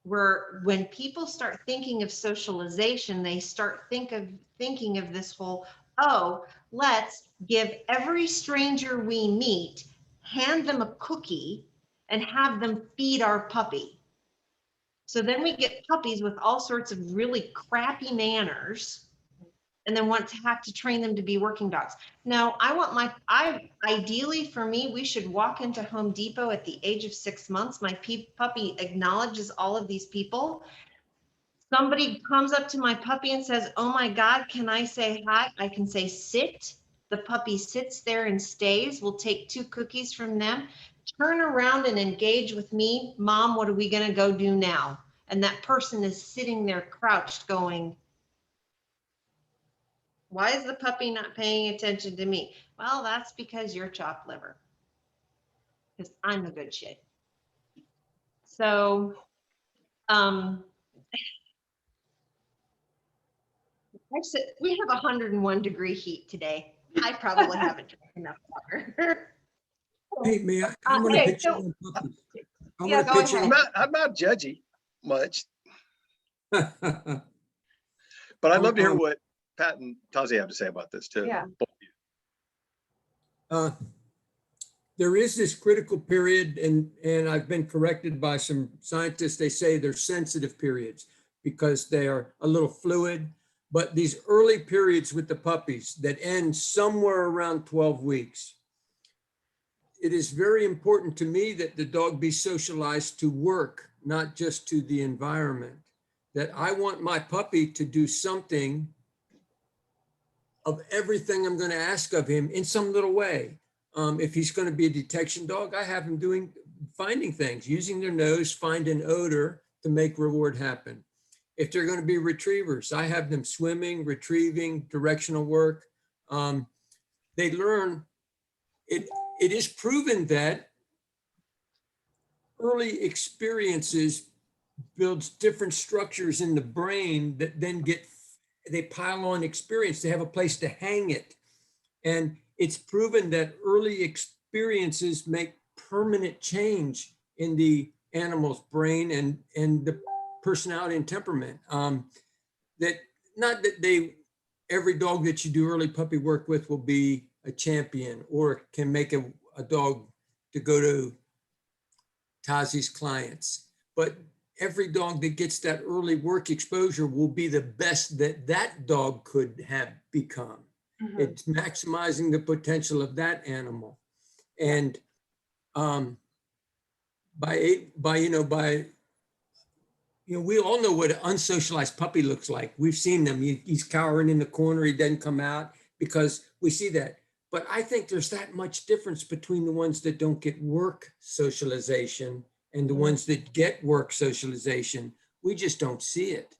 When people start thinking of socialization, they start thinking of this whole, oh, let's give every stranger we meet, hand them a cookie and have them feed our puppy. So then we get puppies with all sorts of really crappy manners and then want to have to train them to be working dogs. Now, ideally for me, we should walk into Home Depot at the age of 6 months. My puppy acknowledges all of these people. Somebody comes up to my puppy and says, oh my God, can I say hi? I can say sit. The puppy sits there and stays. We'll take 2 cookies from them, turn around and engage with me. Mom, what are we gonna go do now? And that person is sitting there crouched going, why is the puppy not paying attention to me? Well, that's because you're chopped liver. Because I'm a good shit. So, we have 101-degree heat today. I probably haven't drank enough water. Hey, I'm gonna okay, pitch in so- on puppies. I'm Yeah, gonna go pitch in ahead. I'm not judgy much, on- but I'd love to hear what Pat and Tazi have to say about this too. Yeah. There is this critical period, and I've been corrected by some scientists. They say they're sensitive periods because they are a little fluid. But these early periods with the puppies that end somewhere around 12 weeks, it is very important to me that the dog be socialized to work, not just to the environment. That I want my puppy to do something of everything I'm going to ask of him in some little way. If he's going to be a detection dog, I have him finding things, using their nose, find an odor to make reward happen. If they're going to be retrievers, I have them swimming, retrieving, directional work. They learn. It is proven that early experiences builds different structures in the brain that then they pile on experience. They have a place to hang it. And it's proven that early experiences make permanent change in the animal's brain and the personality and temperament. That not that every dog that you do early puppy work with will be a champion or can make a dog to go to Tazi's clients, but every dog that gets that early work exposure will be the best that dog could have become. Mhm. It's maximizing the potential of that animal. And we all know what an unsocialized puppy looks like. We've seen them. He's cowering in the corner. He doesn't come out because we see that. But I think there's that much difference between the ones that don't get work socialization and the ones that get work socialization. We just don't see it.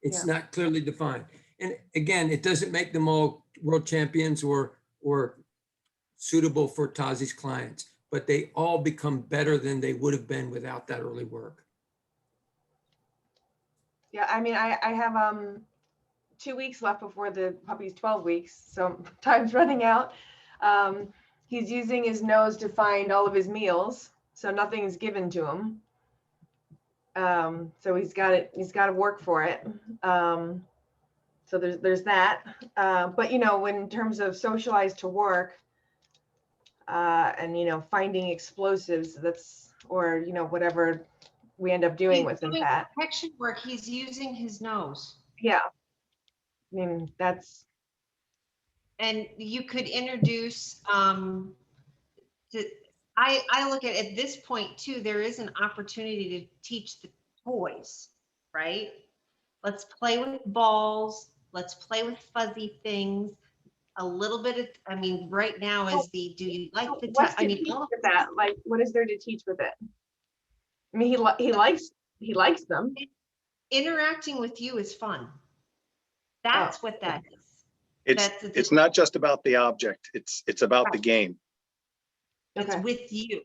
It's not clearly defined. And again, it doesn't make them all world champions or suitable for Tazi's clients, but they all become better than they would have been without that early work. Yeah, I mean, I have 2 weeks left before the puppy's 12 weeks, so time's running out. He's using his nose to find all of his meals, so nothing's given to him. So he's got to work for it. So there's that. But in terms of socialized to work, and, you know, finding explosives, that's, or, you know, whatever we end up doing He's with him, doing Pat. protection work. He's using his nose. Yeah. I mean, that's, And you could introduce, I look at this point too, there is an opportunity to teach the toys, right? Let's play with balls. Let's play with fuzzy things. A little bit of, I mean, right now is the, do you like the, what's I to mean, teach all of with that? Like, what is there to teach with it? I mean, he likes them. interacting with you is fun. That's what that is. It's not just about the object. It's about the game. It's Okay. with you,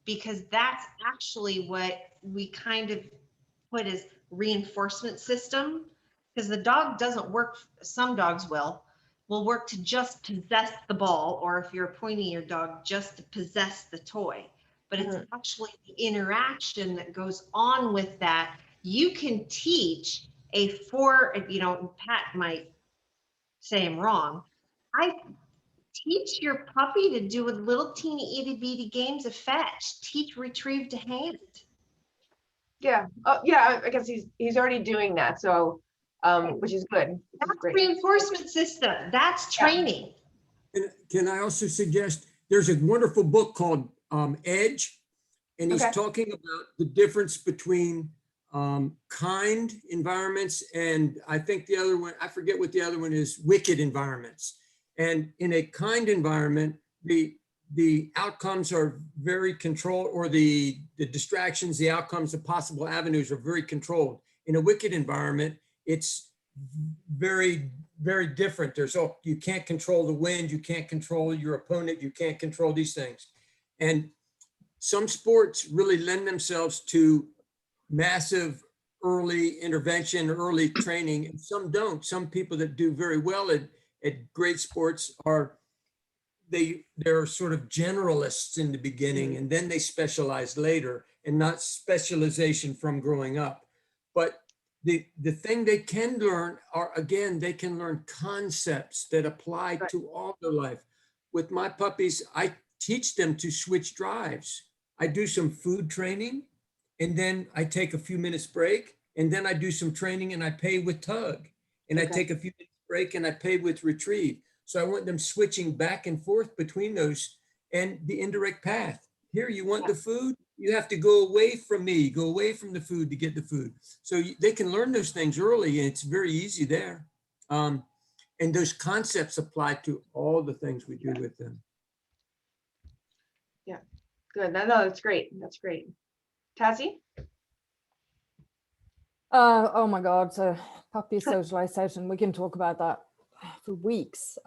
because that's actually what we kind of put as reinforcement system, because the dog doesn't work. Some dogs will work to just possess the ball, or if you're pointing your dog, just to possess the toy. But it's actually the interaction that goes on with that. You can teach a Pat might say I'm wrong. I teach your puppy to do a little teeny itty bitty games of fetch. Teach retrieve to hand. Yeah. Oh, yeah. I guess he's already doing that. So, which is good. Which is That's great. reinforcement system. That's training. And can I also suggest, there's a wonderful book called Edge, and he's Okay. talking about the difference between kind environments and I think the other one, I forget what the other one is, wicked environments. And in a kind environment, the outcomes are very controlled, or the distractions, the outcomes, the possible avenues are very controlled. In a wicked environment, it's very, very different. You can't control the wind, you can't control your opponent, you can't control these things. And some sports really lend themselves to massive early intervention, early training, and some don't. Some people that do very well at great sports they're sort of generalists in the beginning, and then they specialize later, and not specialization from growing up. But the thing they can learn are, again, they can learn concepts that apply to all their life. With my puppies, I teach them to switch drives. I do some food training, and then I take a few minutes break, and then I do some training and I pay with tug, and I take a few minutes break and I pay with retrieve. So I want them switching back and forth between those, and the indirect path. Here, you want the food, you have to go away from me, go away from the food to get the food. So they can learn those things early, and it's very easy there. And those concepts apply to all the things we do with them. Yeah. Good. No, that's great. That's great. Tassie? Oh my God, so puppy socialization, we can talk about that for weeks.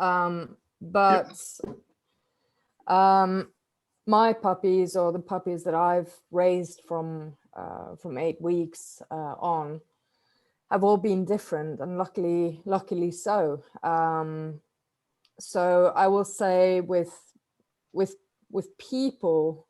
My puppies, or the puppies that I've raised from 8 weeks on, have all been different, and luckily so. So I will say with people,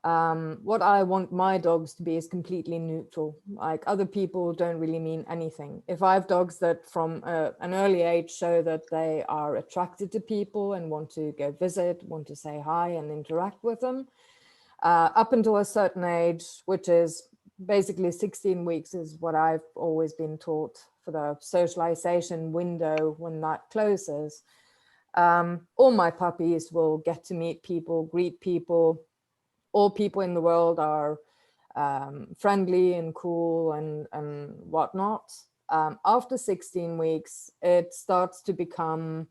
what I want my dogs to be is completely neutral. Like, other people don't really mean anything. If I have dogs that from an early age show that they are attracted to people and want to go visit, want to say hi and interact with them, up until a certain age, which is basically 16 weeks, is what I've always been taught for the socialization window when that closes. All my puppies will get to meet people, greet people. All people in the world are friendly and cool and whatnot. After 16 weeks, it starts to become,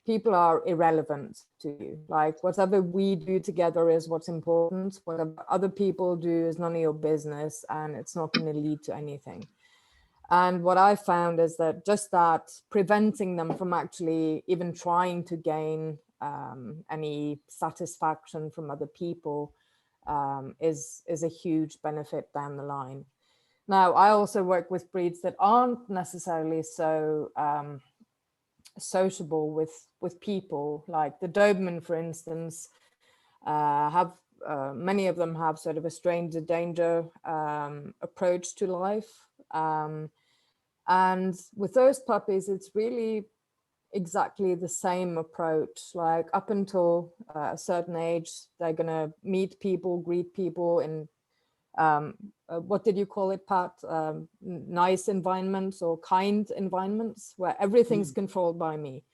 people are irrelevant to you. Like, whatever we do together is what's important. Whatever other people do is none of your business, and it's not going to lead to anything. And what I found is that just that preventing them from actually even trying to gain any satisfaction from other people is a huge benefit down the line. Now, I also work with breeds that aren't necessarily so sociable with people, like the Doberman, for instance. Many of them have sort of a stranger danger approach to life. And with those puppies, it's really exactly the same approach. Like up until a certain age, they're gonna meet people, greet people in what did you call it, Pat? Nice environments or kind environments where everything's controlled by me.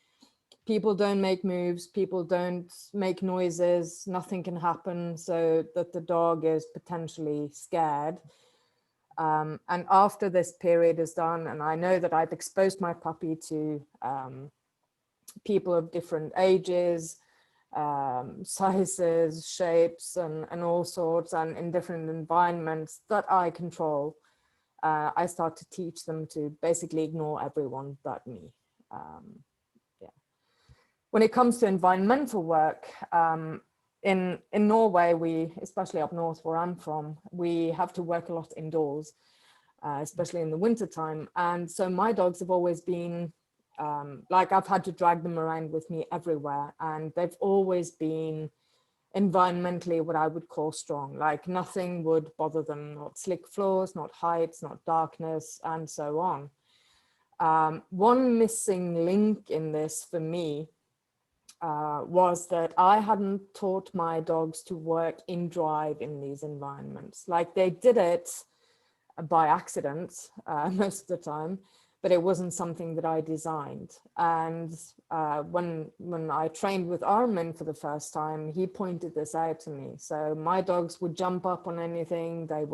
People don't make moves, people don't make noises, nothing can happen so that the dog is potentially scared. And after this period is done, and I know that I've exposed my puppy to people of different ages, sizes, shapes, and all sorts, and in different environments that I control, I start to teach them to basically ignore everyone but me. Yeah. When it comes to environmental work, in Norway, we, especially up north where I'm from, we have to work a lot indoors, especially in the winter time. And so my dogs have always been like, I've had to drag them around with me everywhere, and they've always been environmentally what I would call strong. Like nothing would bother them, not slick floors, not heights, not darkness, and so on. One missing link in this for me was that I hadn't taught my dogs to work in drive in these environments. Like they did it by accident most of the time, but it wasn't something that I designed. And when I trained with Armin for the first time, he pointed this out to me. So my dogs would jump up on anything. They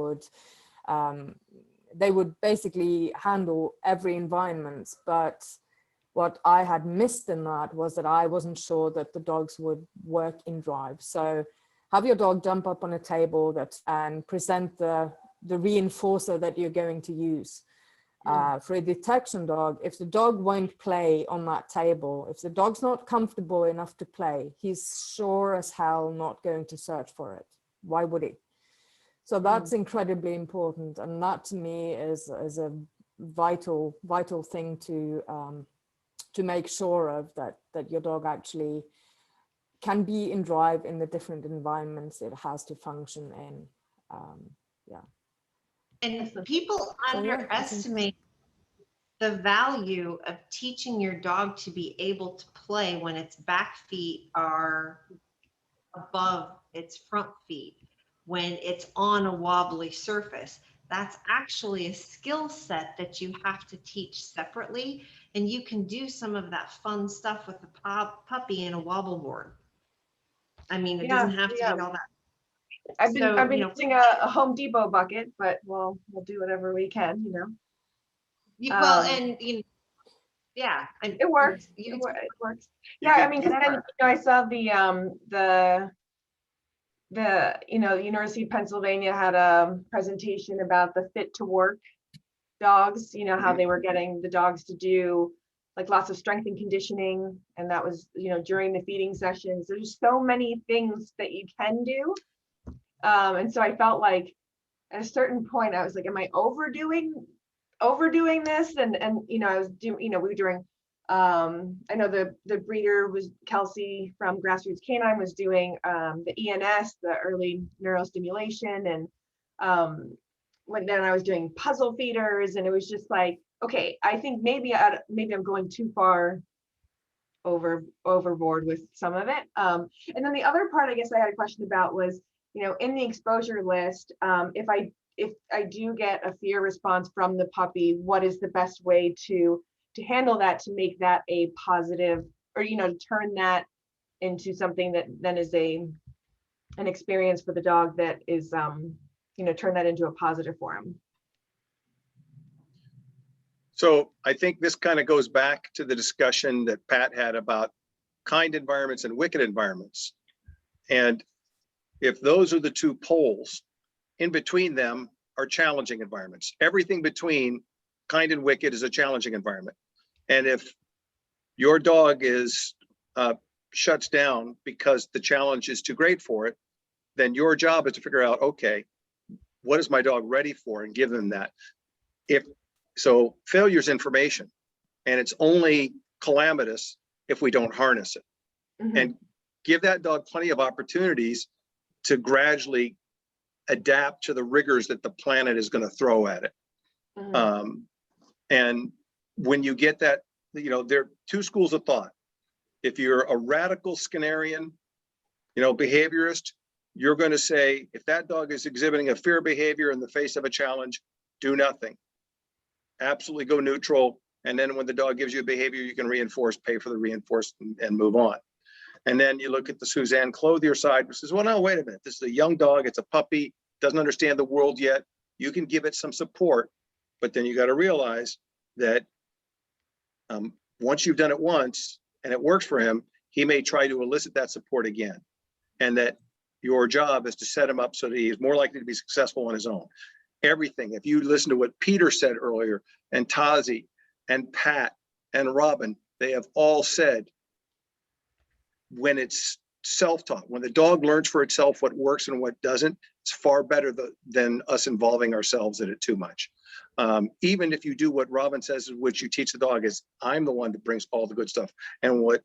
would basically handle every environment. But what I had missed in that was that I wasn't sure that the dogs would work in drive. So have your dog jump up on a table and present the reinforcer that you're going to use. For a detection dog, if the dog won't play on that table, if the dog's not comfortable enough to play, he's sure as hell not going to search for it. Why would he? So that's incredibly important. And that to me is a vital thing to make sure of, that your dog actually can be in drive in the different environments it has to function in. Yeah. And people So, yeah, underestimate the value of teaching your dog to be able to play when its back feet are above its front feet, when it's on a wobbly surface. That's actually a skill set that you have to teach separately. And you can do some of that fun stuff with the puppy in a wobble board. I mean, it doesn't have to be all that. I've been So, you know, using a Home Depot bucket, but we'll do whatever we can, you know. well, and you know, yeah, and It works. You It can works. You Yeah, I can- mean, and then, you know, I saw the University of Pennsylvania had a presentation about the fit to work dogs, you know, how they were getting the dogs to do like lots of strength and conditioning. And that was, you know, during the feeding sessions. There's so many things that you can do. And so I felt like at a certain point, I was like, am I overdoing this? And you know, I was doing, you know, we were doing, I know the breeder was Kelsey from Grassroots Canine was doing the ENS, the early neurostimulation, and then I was doing puzzle feeders, and it was just like, okay, I think maybe I'm going too far overboard with some of it. And then the other part I guess I had a question about was, you know, in the exposure list, if I do get a fear response from the puppy, what is the best way to handle that, to make that a positive, or, you know, to turn that into something that then is an experience for the dog that is, you know, turn that into a positive for him. So I think this kind of goes back to the discussion that Pat had about kind environments and wicked environments. And if those are the two poles, in between them are challenging environments. Everything between kind and wicked is a challenging environment. And if your dog shuts down because the challenge is too great for it, then your job is to figure out, okay, what is my dog ready for, and give them that. So failure is information, and it's only calamitous if we don't harness it. And give that dog plenty of opportunities to gradually adapt to the rigors that the planet is going to throw at it. And when you get that there are two schools of thought. If you're a radical Skinnerian, behaviorist, you're going to say, if that dog is exhibiting a fear behavior in the face of a challenge, do nothing. Absolutely go neutral. And then when the dog gives you a behavior, you can reinforce, pay for the reinforcement, and move on. And then you look at the Suzanne Clothier side, which says, well, no, wait a minute. This is a young dog. It's a puppy, doesn't understand the world yet. You can give it some support, but then you got to realize that once you've done it once and it works for him, he may try to elicit that support again. And that your job is to set him up so that he is more likely to be successful on his own. Everything, if you listen to what Peter said earlier, and Tazi, and Pat, and Robin, they have all said, when it's self-taught, when the dog learns for itself what works and what doesn't, it's far better than us involving ourselves in it too much. Even if you do what Robin says, which you teach the dog, is I'm the one that brings all the good stuff. And what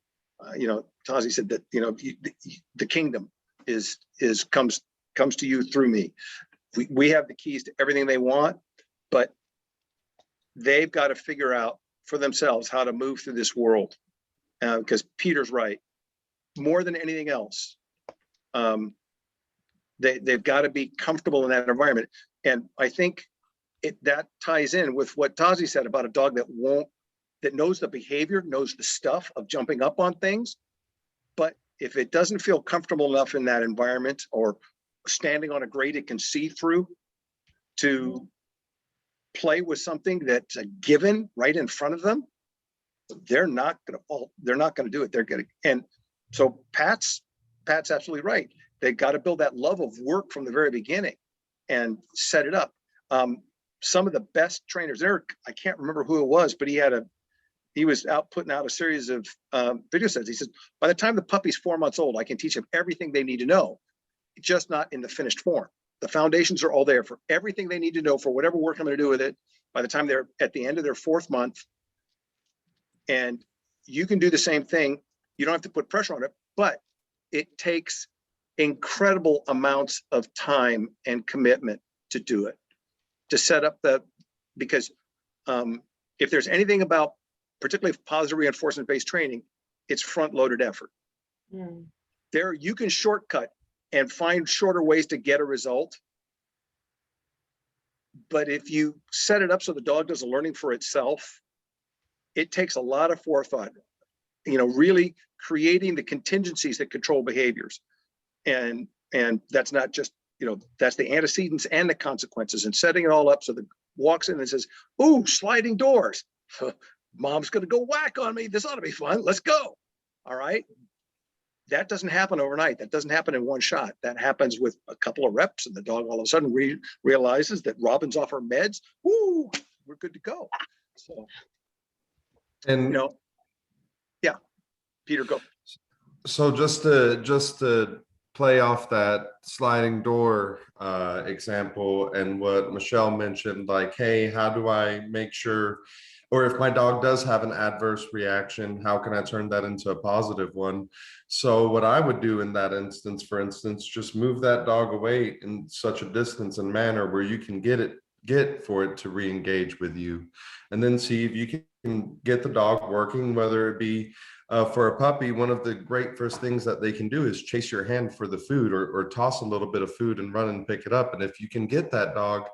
Tazi said, that the kingdom comes to you through me. We have the keys to everything they want, but they've got to figure out for themselves how to move through this world. Because Peter's right. More than anything else, they've got to be comfortable in that environment. And I think that ties in with what Tazi said about a dog that knows the behavior, knows the stuff of jumping up on things. But if it doesn't feel comfortable enough in that environment, or standing on a grate it can see through, to play with something that's a given right in front of them, they're not going to do it. They're going to, and so Pat's absolutely right. They've got to build that love of work from the very beginning and set it up. Some of the best trainers there, I can't remember who it was, but he was out putting out a series of video sets. He said, by the time the puppy's 4 months old, I can teach them everything they need to know, just not in the finished form. The foundations are all there for everything they need to know for whatever work I'm going to do with it by the time they're at the end of their 4th month. And you can do the same thing. You don't have to put pressure on it, but it takes incredible amounts of time and commitment to do it, to set up because if there's anything about particularly positive reinforcement-based training, it's front-loaded effort. There, you can shortcut and find shorter ways to get a result. But if you set it up so the dog does the learning for itself, it takes a lot of forethought, really creating the contingencies that control behaviors. And that's not just, that's the antecedents and the consequences, and setting it all up so the walks in and says, ooh, sliding doors. Mom's going to go whack on me. This ought to be fun. Let's go. All right. That doesn't happen overnight. That doesn't happen in one shot. That happens with a couple of reps, and the dog all of a sudden realizes that Robin's off her meds. Woo, we're good to go. So, And yeah, Peter, go. so just to play off that sliding door example, and what Michelle mentioned, like, hey, how do I make sure, or if my dog does have an adverse reaction, how can I turn that into a positive one? So what I would do in that instance, for instance, just move that dog away in such a distance and manner where you can get for it to re-engage with you, and then see if you can get the dog working, whether it be for a puppy. One of the great first things that they can do is chase your hand for the food, or toss a little bit of food and run and pick it up. And if you can get that dog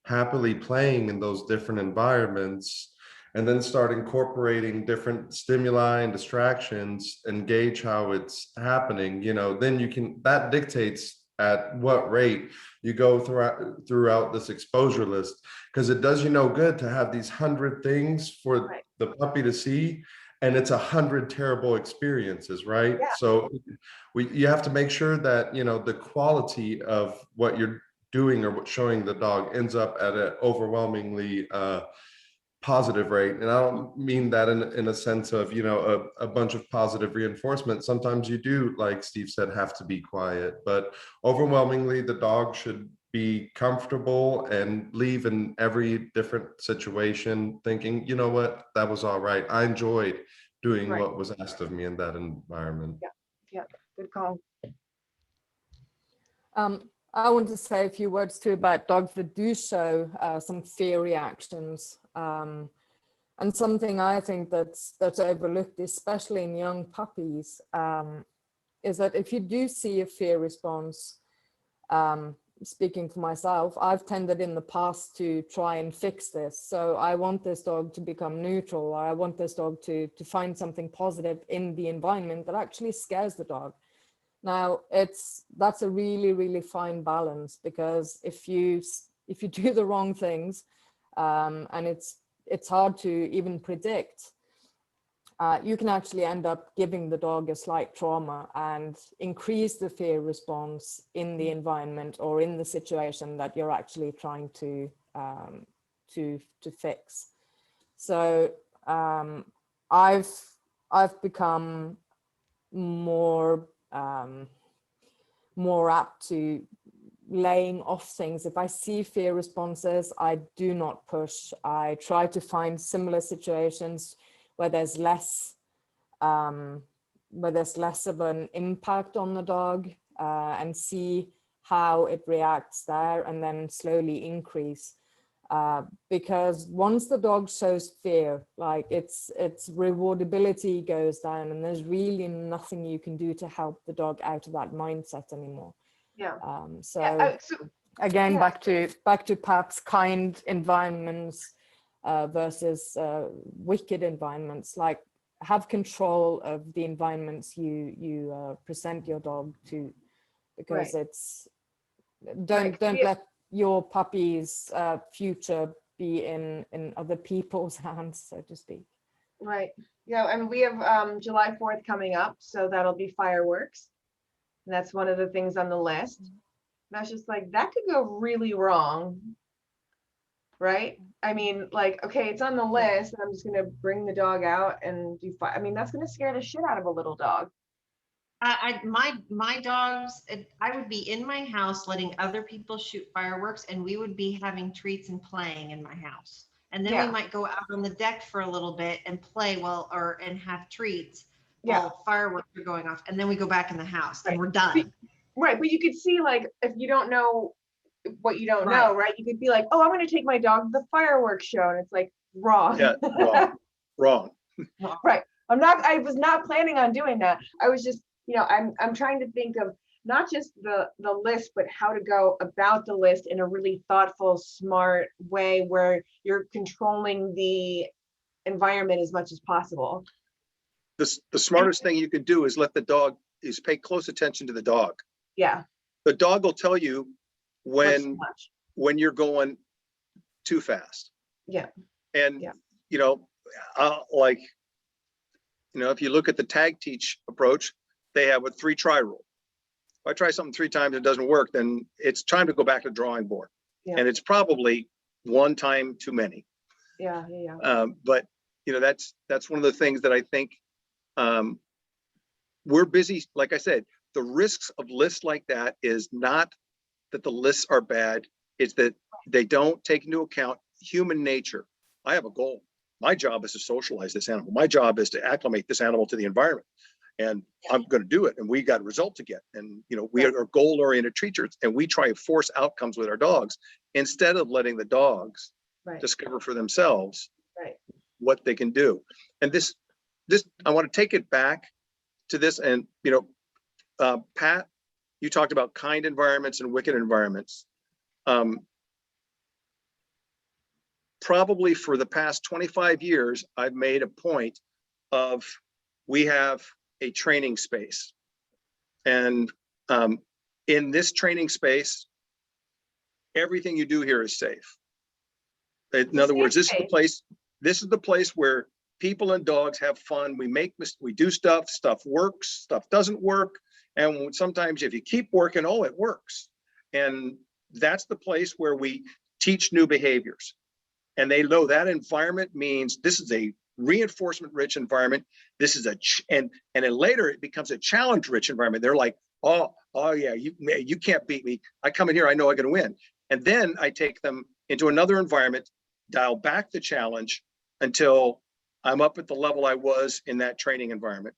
happily playing in those different environments, and then start incorporating different stimuli and distractions, and gauge how it's happening, then you can, that dictates at what rate you go throughout this exposure list, because it does you no good to have these 100 things for the puppy to see, and it's 100 terrible experiences, right? Yeah. So you have to make sure that the quality of what you're doing or what showing the dog ends up at an overwhelmingly positive rate. And I don't mean that in a sense of a bunch of positive reinforcement. Sometimes you do, like Steve said, have to be quiet, but overwhelmingly the dog should be comfortable and leave in every different situation thinking, you know what, that was all right. I enjoyed doing what was asked of me in that environment. Yeah, good call. I want to say a few words too about dogs that do show some fear reactions. And something I think that's overlooked, especially in young puppies, is that if you do see a fear response, speaking for myself, I've tended in the past to try and fix this. So I want this dog to become neutral, or I want this dog to find something positive in the environment that actually scares the dog. Now, that's a really, really fine balance, because if you do the wrong things, and it's hard to even predict, you can actually end up giving the dog a slight trauma and increase the fear response in the environment or in the situation that you're actually trying to fix. So I've become more apt to laying off things. If I see fear responses, I do not push. I try to find similar situations where there's less of an impact on the dog, and see how it reacts there, and then slowly increase. Because once the dog shows fear, like its rewardability goes down, and there's really nothing you can do to help the dog out of that mindset anymore. Yeah. So So again, yeah. back to perhaps kind environments versus wicked environments. Like, have control of the environments you present your dog to, because it's don't let your puppy's future be in other people's hands, so to speak. Right. Yeah, I mean, we have July 4th coming up, so that'll be fireworks. And that's one of the things on the list. And I was just like, that could go really wrong. Right? I mean, like, okay, it's on the list, and I'm just gonna bring the dog out and do fire. I mean, that's gonna scare the shit out of a little dog. My dogs, I would be in my house letting other people shoot fireworks, and we would be having treats and playing in my house. And then we might go out on the deck for a little bit and play and have treats while fireworks are going off. And then we go back in the house and we're done. Right. But you could see, like, if you don't know what you don't know, right? You could be like, oh, I'm going to take my dog to the fireworks show. And it's like, wrong. Yeah, wrong. Right. I was not planning on doing that. I was just, I'm trying to think of not just the list, but how to go about the list in a really thoughtful, smart way where you're controlling the environment as much as possible. The smartest thing you can do is pay close attention to the dog. Yeah. The dog will tell you when you're going too fast. Yeah. And if you look at the tag teach approach, they have a 3-try rule. If I try something 3 times and it doesn't work, then it's time to go back to the drawing board. Yeah. And it's probably one time too many. Yeah. But that's one of the things that I think we're busy. Like I said, the risks of lists like that is not that the lists are bad. It's that they don't take into account human nature. I have a goal. My job is to socialize this animal. My job is to acclimate this animal to the environment. And I'm going to do it. And we got a result to get. And, we are goal-oriented teachers, and we try to force outcomes with our dogs instead of letting the dogs discover for themselves what they can do. And this, I want to take it back to this. And, Pat, you talked about kind environments and wicked environments. Probably for the past 25 years, I've made a point of, we have a training space. And in this training space, everything you do here is safe. In other words, this is the place where people and dogs have fun. We do stuff works, stuff doesn't work. And sometimes if you keep working, it works. And that's the place where we teach new behaviors. And they know that environment means this is a reinforcement rich environment. This is and then later it becomes a challenge rich environment. They're like, oh yeah, you can't beat me. I come in here, I know I'm going to win. And then I take them into another environment, dial back the challenge until I'm up at the level I was in that training environment.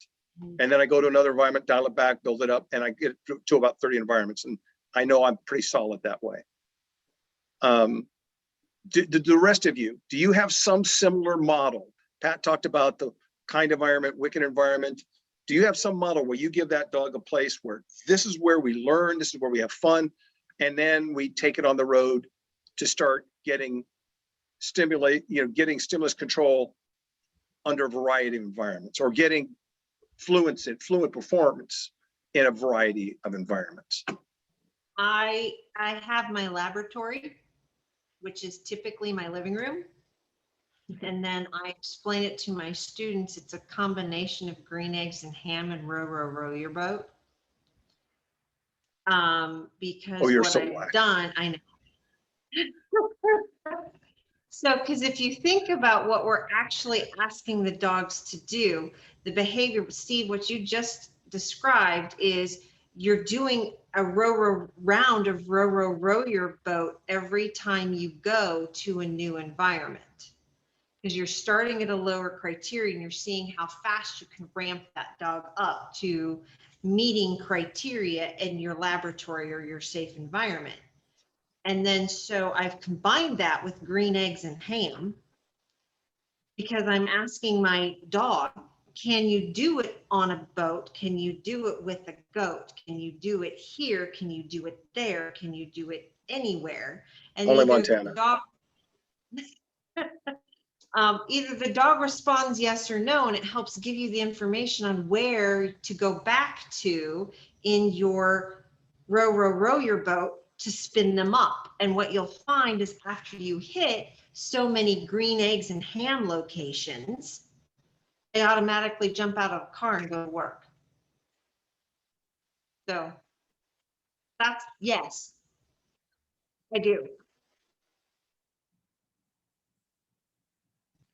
And then I go to another environment, dial it back, build it up, and I get to about 30 environments. And I know I'm pretty solid that way. do the rest of you, do you have some similar model? Pat talked about the kind environment, wicked environment. Do you have some model where you give that dog a place where this is where we learn, this is where we have fun, and then we take it on the road to start getting stimulus control under a variety of environments, or getting fluent performance in a variety of environments? I have my laboratory, which is typically my living room. And then I explain it to my students. It's a combination of green eggs and ham and row your boat. Because Oh, you're what so I've whack. done, I know. So, because if you think about what we're actually asking the dogs to do, the behavior, Steve, what you just described is you're doing a round of row your boat every time you go to a new environment. Because you're starting at a lower criteria and you're seeing how fast you can ramp that dog up to meeting criteria in your laboratory or your safe environment. And then so I've combined that with green eggs and ham, because I'm asking my dog, can you do it on a boat? Can you do it with a goat? Can you do it here? Can you do it there? Can you do it anywhere? And Only either Montana. the dog, either the dog responds yes or no, and it helps give you the information on where to go back to in your row your boat to spin them up. And what you'll find is after you hit so many green eggs and ham locations, they automatically jump out of the car and go to work. So that's, yes, I do.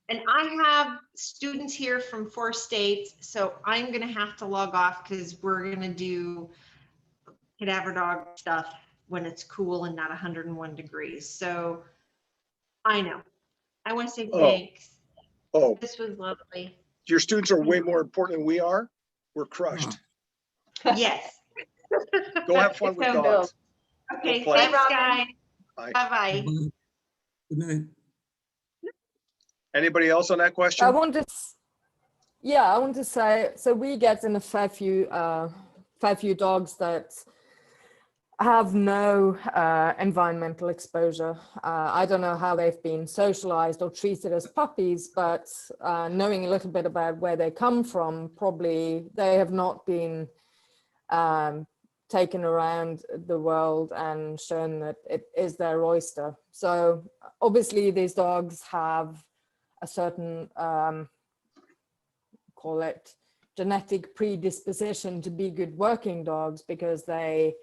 And I have students here from 4 states, so I'm going to have to log off because we're going to do cadaver dog stuff when it's cool and not 101 degrees. So I know. I want to say thanks. Oh, This was lovely. your students are way more important than we are. We're crushed. Yes. Go have fun with So, dogs. Okay, Go play. thanks, guys. Bye. Bye-bye. Good night. Anybody else on that I question? want to, I want to say, so we get in a fair few dogs that have no environmental exposure. I don't know how they've been socialized or treated as puppies, but knowing a little bit about where they come from, probably they have not been taken around the world and shown that it is their oyster. So obviously these dogs have a certain, call it genetic predisposition to be good working dogs because they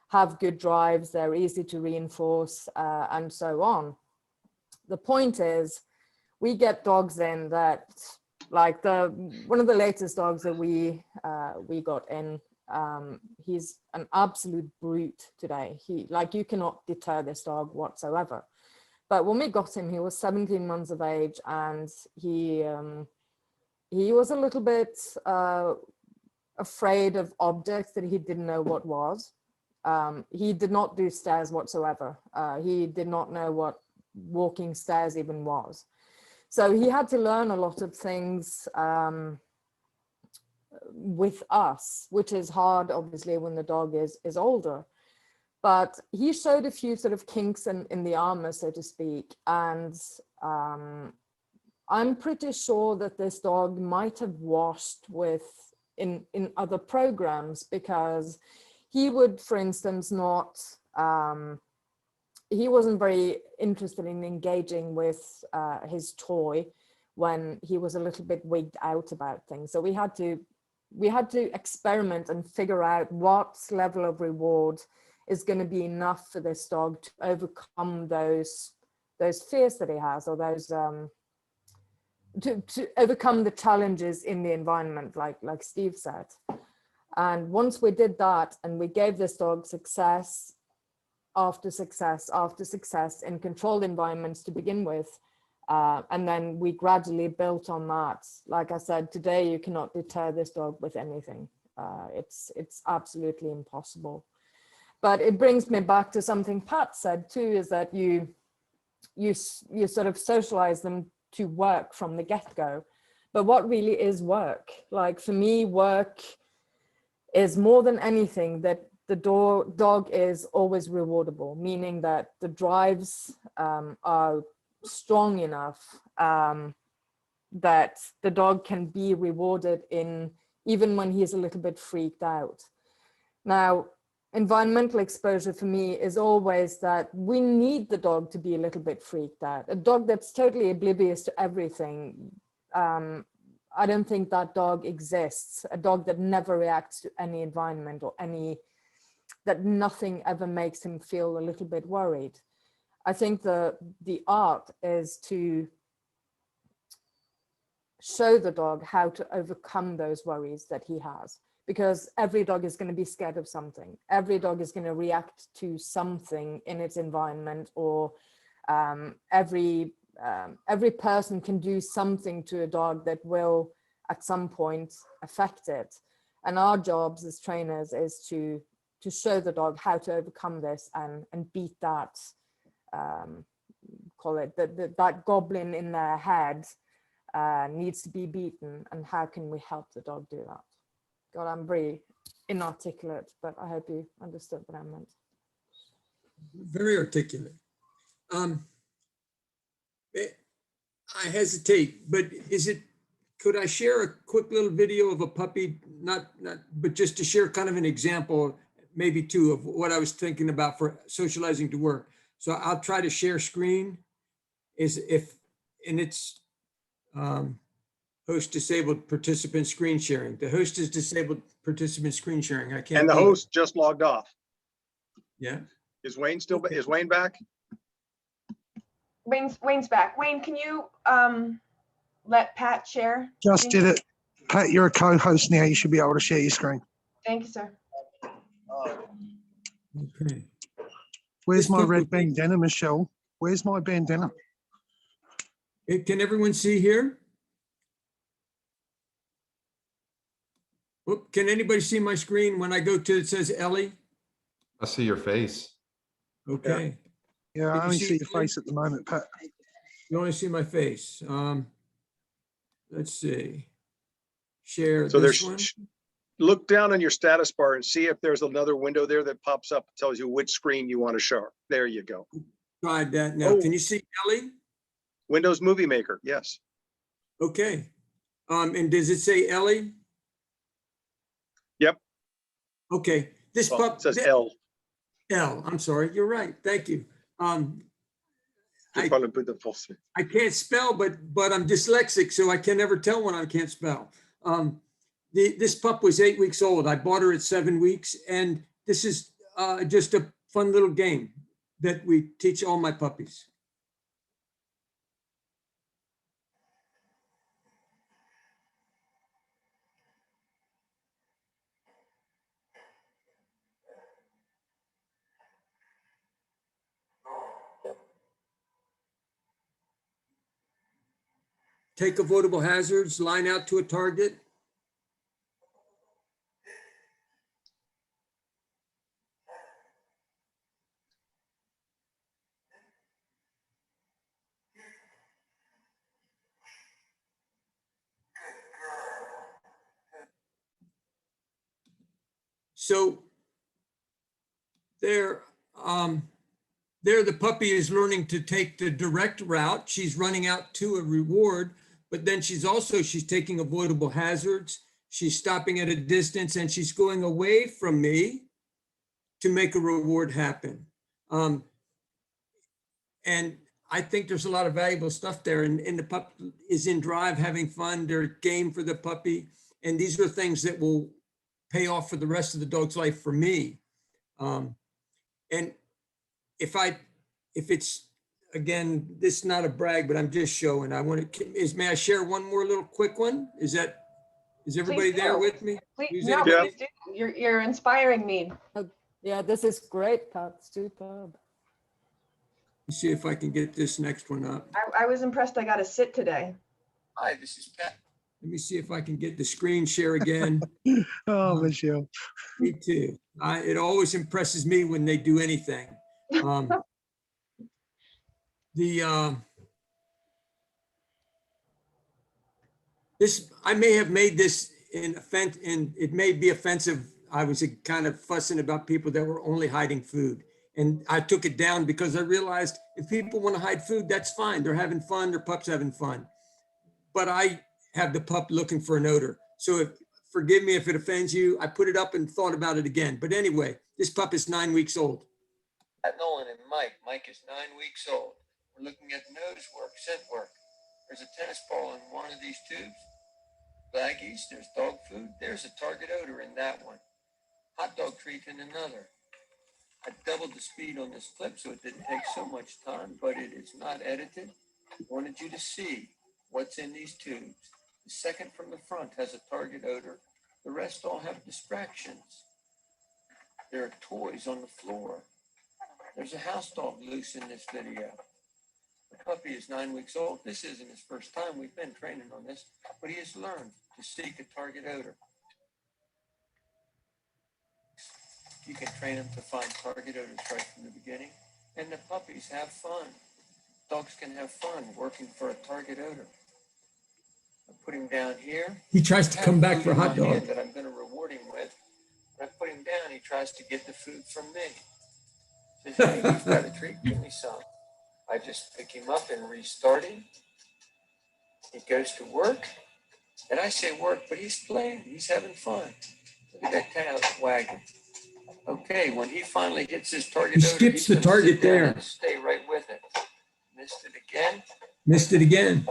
have good drives, they're easy to reinforce, and so on. The point is, we get dogs in that, like one of the latest dogs that we got in, he's an absolute brute today. You cannot deter this dog whatsoever. But when we got him, he was 17 months of age, and he was a little bit afraid of objects that he didn't know what was. He did not do stairs whatsoever. He did not know what walking stairs even was. So he had to learn a lot of things with us, which is hard, obviously, when the dog is older. But he showed a few sort of kinks in the armor, so to speak. And I'm pretty sure that this dog might have washed in other programs, because he would, for instance, not, he wasn't very interested in engaging with his toy when he was a little bit wigged out about things. So we had to experiment and figure out what level of reward is going to be enough for this dog to overcome those fears that he has, or those to overcome the challenges in the environment, like Steve said. And once we did that, and we gave this dog success after success after success in controlled environments to begin with, and then we gradually built on that. Like I said, today you cannot deter this dog with anything. It's absolutely impossible. But it brings me back to something Pat said too, is that you sort of socialize them to work from the get-go. But what really is work? Like for me, work is more than anything that the dog is always rewardable, meaning that the drives are strong enough that the dog can be rewarded in even when he's a little bit freaked out. Now, environmental exposure for me is always that we need the dog to be a little bit freaked out. A dog that's totally oblivious to everything, I don't think that dog exists. A dog that never reacts to any environment or that nothing ever makes him feel a little bit worried. I think the art is to show the dog how to overcome those worries that he has, because every dog is going to be scared of something. Every dog is going to react to something in its environment, or every person can do something to a dog that will at some point affect it. And our jobs as trainers is to show the dog how to overcome this and beat that, call it that goblin in their head needs to be beaten, and how can we help the dog do that? God, I'm very inarticulate, but I hope you understood what I meant. Very articulate. I hesitate, but could I share a quick little video of a puppy, but just to share kind of an example, maybe two, of what I was thinking about for socializing to work. So I'll try to share screen. It's host disabled participant screen sharing. The host is disabled participant screen sharing. I can't. And the do it. host just logged off. Yeah. Is Wayne still, Okay. is Wayne back? Wayne's back. Wayne, can you let Pat share? Just did it. Pat, you're a co-host now. You should be able to share your screen. Thank you, sir. Okay. Where's This my red company- bandana, Michelle? Where's my bandana? Can everyone see here? Oop, can anybody see my screen when I go to, it says Ellie? I see your face. Okay. Yeah, Can I you only see see your me? face at the moment, Pat. You only see my face. Let's see. Share So this there's, one. look down on your status bar and see if there's another window there that pops up, and tells you which screen you want to show. There you go. Tried that now. Oh. Can you see Ellie? Windows Movie Maker, yes. Okay. And does it say Ellie? Yep. Okay. This Well, pup. it says L. L. I'm sorry. You're right. Thank you. Je I- parle un peu de français. I can't spell, but I'm dyslexic, so I can never tell when I can't spell. This pup was 8 weeks old. I bought her at 7 weeks, and this is just a fun little game that we teach all my puppies. Take avoidable hazards, line out to a target. So there the puppy is learning to take the direct route. She's running out to a reward, but then she's taking avoidable hazards. She's stopping at a distance, and she's going away from me to make a reward happen. And I think there's a lot of valuable stuff there, and the pup is in drive, having fun. They're game for the puppy. And these are things that will pay off for the rest of the dog's life for me. And if it's, again, this is not a brag, but I'm just showing, may I share one more little quick one? Is everybody Please there do. with me? Please, Is no, anybody- please do. You're inspiring me. Yeah, this is great, Pat. Superb. Let's see if I can get this next one up. I was impressed I got to sit today. Hi, this is Pat. Let me see if I can get the screen share again. Oh, Michelle. Me too. It always impresses me when they do anything. I may have made this and it may be offensive. I was kind of fussing about people that were only hiding food. And I took it down because I realized if people want to hide food, that's fine. They're having fun, their pup's having fun. But I have the pup looking for an odor. So forgive me if it offends you. I put it up and thought about it again. But anyway, this pup is 9 weeks old. Pat Nolan and Mike. Mike is 9 weeks old. We're looking at nose work, scent work. There's a tennis ball in one of these tubes. Baggies, there's dog food. There's a target odor in that one. Hot dog treat in another. I doubled the speed on this clip so it didn't take so much time, but it is not edited. I wanted you to see what's in these tubes. The second from the front has a target odor. The rest all have distractions. There are toys on the floor. There's a house dog loose in this video. The puppy is 9 weeks old. This isn't his first time. We've been training on this, but he has learned to seek a target odor. You can train him to find target odors right from the beginning, and the puppies have fun. Dogs can have fun working for a target odor. I put him down here. He tries to come back for a hot dog that I'm going to reward him with. When I put him down, he tries to get the food from me. Says, hey, you've got a treat, give me some. I just pick him up and restart him. He goes to work, and I say work, but he's playing, he's having fun. Look at that tail wagging. Okay, when he finally hits his target odor, skips the target there and stay right with it. Missed it again. Missed it again.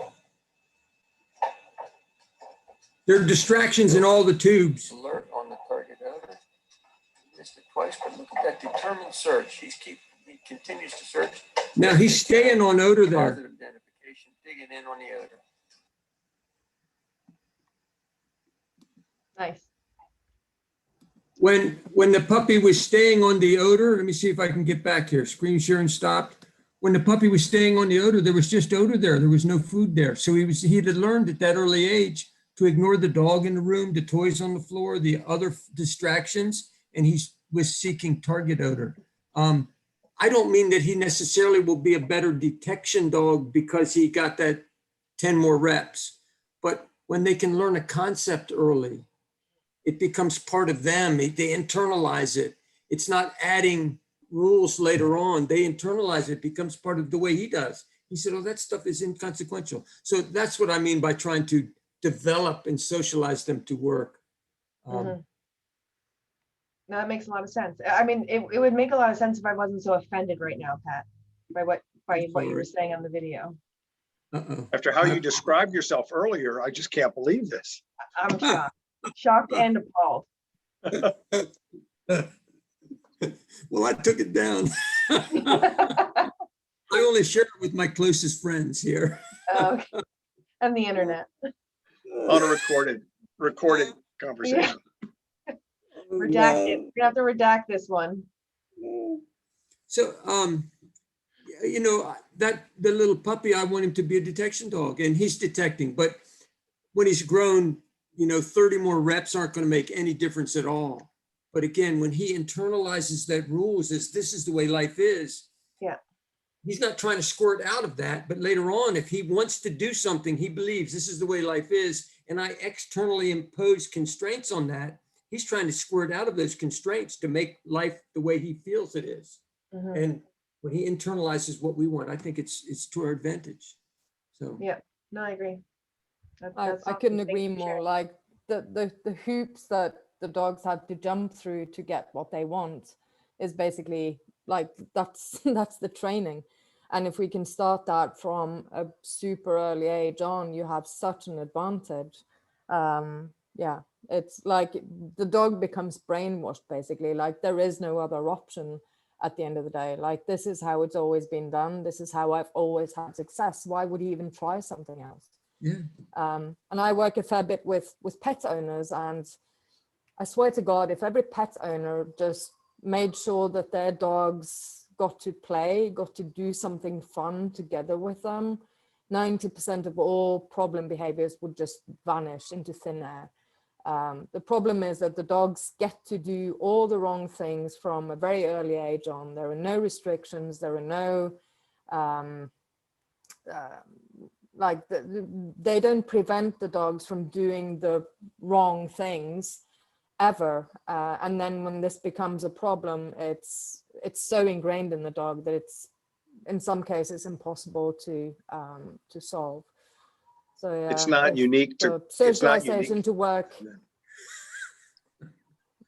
There are distractions in all the tubes. Alert on the target odor. Missed it twice, but look at that determined search. He continues to search. Now he's staying on odor there. Positive identification, digging in on the odor. Nice. When the puppy was staying on the odor, let me see if I can get back here. Screen sharing stopped. When the puppy was staying on the odor, there was just odor there. There was no food there. So he had learned at that early age to ignore the dog in the room, the toys on the floor, the other distractions, and he was seeking target odor. I don't mean that he necessarily will be a better detection dog because he got that 10 more reps, but when they can learn a concept early, it becomes part of them. They internalize it. It's not adding rules later on. They internalize it, becomes part of the way he does. He said, oh, that stuff is inconsequential. So that's what I mean by trying to develop and socialize them to work. No, that makes a lot of sense. I mean, it would make a lot of sense if I wasn't so offended right now, Pat, by what you were saying on the video. After how you described yourself earlier, I just can't believe this. I'm shocked. Shocked and appalled. Well, I took it down. I only share it with my closest friends here. Okay. And the internet. On a recorded conversation. Redact it. We have to redact this one. So, you know, the little puppy, I want him to be a detection dog, and he's detecting. But when he's grown, you know, 30 more reps aren't going to make any difference at all. But again, when he internalizes that rules is this is the way life is. Yeah. He's not trying to squirt out of that, but later on, if he wants to do something, he believes this is the way life is, and I externally impose constraints on that, he's trying to squirt out of those constraints to make life the way he feels it is. Mm-hmm. And when he internalizes what we want, I think it's to our advantage. So yeah, no, I agree. I couldn't agree more. Like the hoops that the dogs had to jump through to get what they want is basically like that's the training. And if we can start that from a super early age on, you have such an advantage. Yeah, it's like the dog becomes brainwashed basically. Like there is no other option at the end of the day. Like this is how it's always been done. This is how I've always had success. Why would he even try something else? yeah. And I work a fair bit with pet owners, and I swear to God, if every pet owner just made sure that their dogs got to play, got to do something fun together with them, 90% of all problem behaviors would just vanish into thin air. The problem is that the dogs get to do all the wrong things from a very early age on. There are no restrictions. There are no like they don't prevent the dogs from doing the wrong things ever. And then when this becomes a problem, it's so ingrained in the dog that it's in some cases impossible to solve. So yeah, It's not unique to, the it's not socialization unique. to work.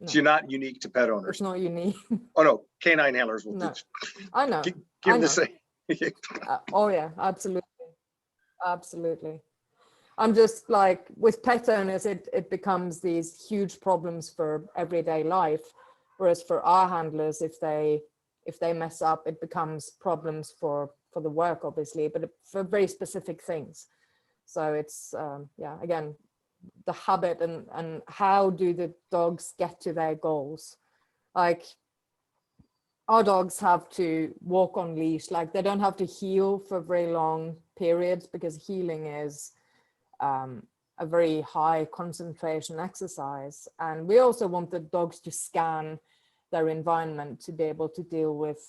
It's not unique to pet owners. It's not unique. Oh, no, canine handlers will No, teach. I know. Give I the know. same. Oh yeah, absolutely, absolutely. I'm just like with pet owners, it becomes these huge problems for everyday life, whereas for our handlers, if they mess up, it becomes problems for the work, obviously, but for very specific things. So it's yeah, again, the habit and how do the dogs get to their goals? Like our dogs have to walk on leash, like they don't have to heel for very long periods because heeling is a very high concentration exercise. And we also want the dogs to scan their environment to be able to deal with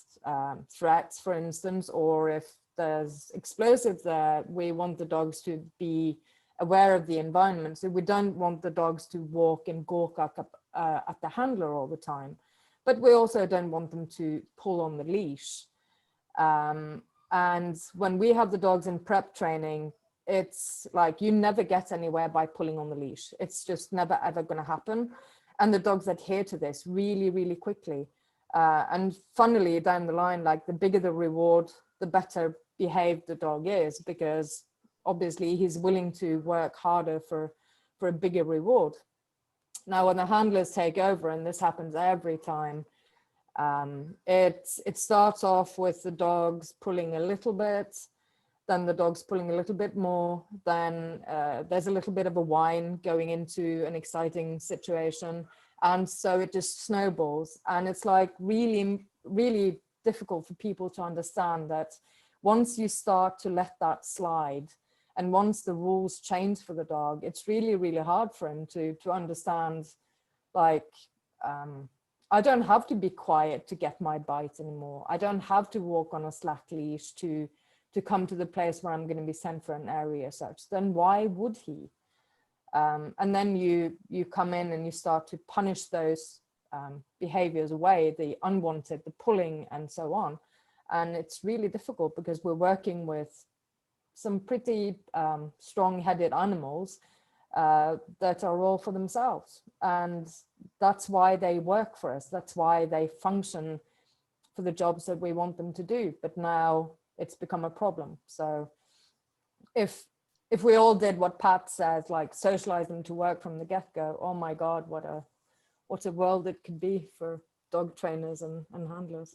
threats, for instance, or if there's explosives there, we want the dogs to be aware of the environment. So we don't want the dogs to walk and gawk up at the handler all the time, but we also don't want them to pull on the leash. And when we have the dogs in prep training, it's like you never get anywhere by pulling on the leash. It's just never ever going to happen. And the dogs adhere to this really, really quickly. And funnily down the line, like the bigger the reward, the better behaved the dog is, because obviously he's willing to work harder for a bigger reward. Now, when the handlers take over, and this happens every time, it starts off with the dogs pulling a little bit, then the dog's pulling a little bit more, then there's a little bit of a whine going into an exciting situation. And so it just snowballs. And it's like really, really difficult for people to understand that once you start to let that slide, and once the rules change for the dog, it's really, really hard for him to understand, like, I don't have to be quiet to get my bite anymore. I don't have to walk on a slack leash to come to the place where I'm going to be sent for an area such. Then why would he? And then you come in and you start to punish those behaviors away, the unwanted, the pulling, and so on. And it's really difficult because we're working with some pretty strong-headed animals that are all for themselves. And that's why they work for us. That's why they function for the jobs that we want them to do. But now it's become a problem. So if we all did what Pat says, like socialize them to work from the get-go, oh my God, what a world it could be for dog trainers and handlers.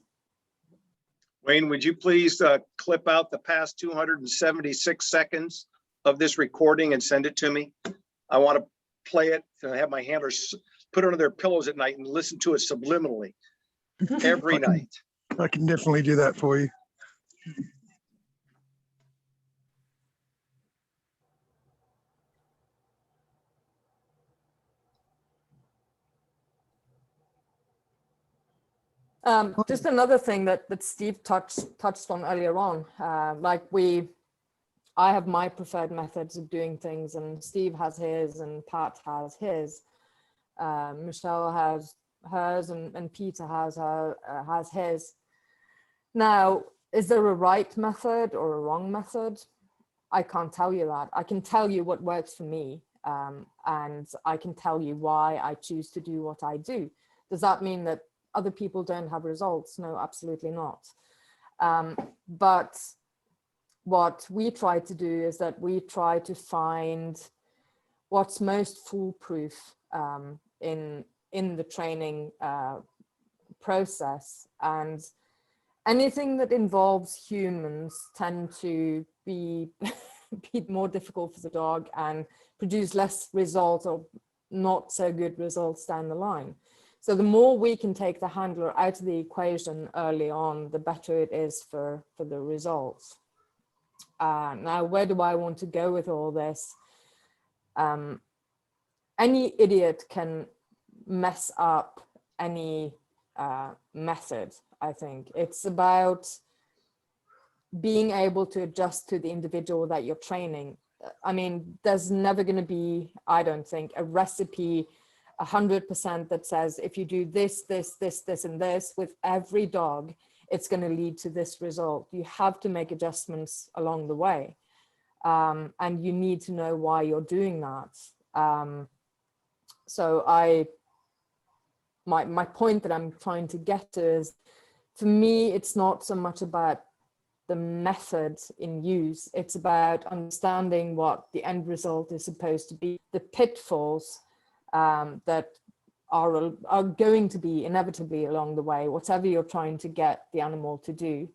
Wayne, would you please clip out the past 276 seconds of this recording and send it to me? I want to play it and have my handlers put it under their pillows at night and listen to it subliminally every night. I can definitely do that for you. Just another thing that Steve touched on earlier on, like I have my preferred methods of doing things, and Steve has his, and Pat has his, Michelle has hers, and Peter has his. Now, is there a right method or a wrong method? I can't tell you that. I can tell you what works for me, and I can tell you why I choose to do what I do. Does that mean that other people don't have results? No, absolutely not. But what we try to do is that we try to find what's most foolproof in the training process. And anything that involves humans tend to be more difficult for the dog and produce less results or not so good results down the line. So the more we can take the handler out of the equation early on, the better it is for the results. Now, where do I want to go with all this? Any idiot can mess up any method, I think. It's about being able to adjust to the individual that you're training. I mean, there's never going to be, I don't think, a recipe 100% that says if you do this, this, this, this, and this with every dog, it's going to lead to this result. You have to make adjustments along the way. And you need to know why you're doing that. So my point that I'm trying to get to is, for me, it's not so much about the method in use. It's about understanding what the end result is supposed to be, the pitfalls that are going to be inevitably along the way, whatever you're trying to get the animal to do,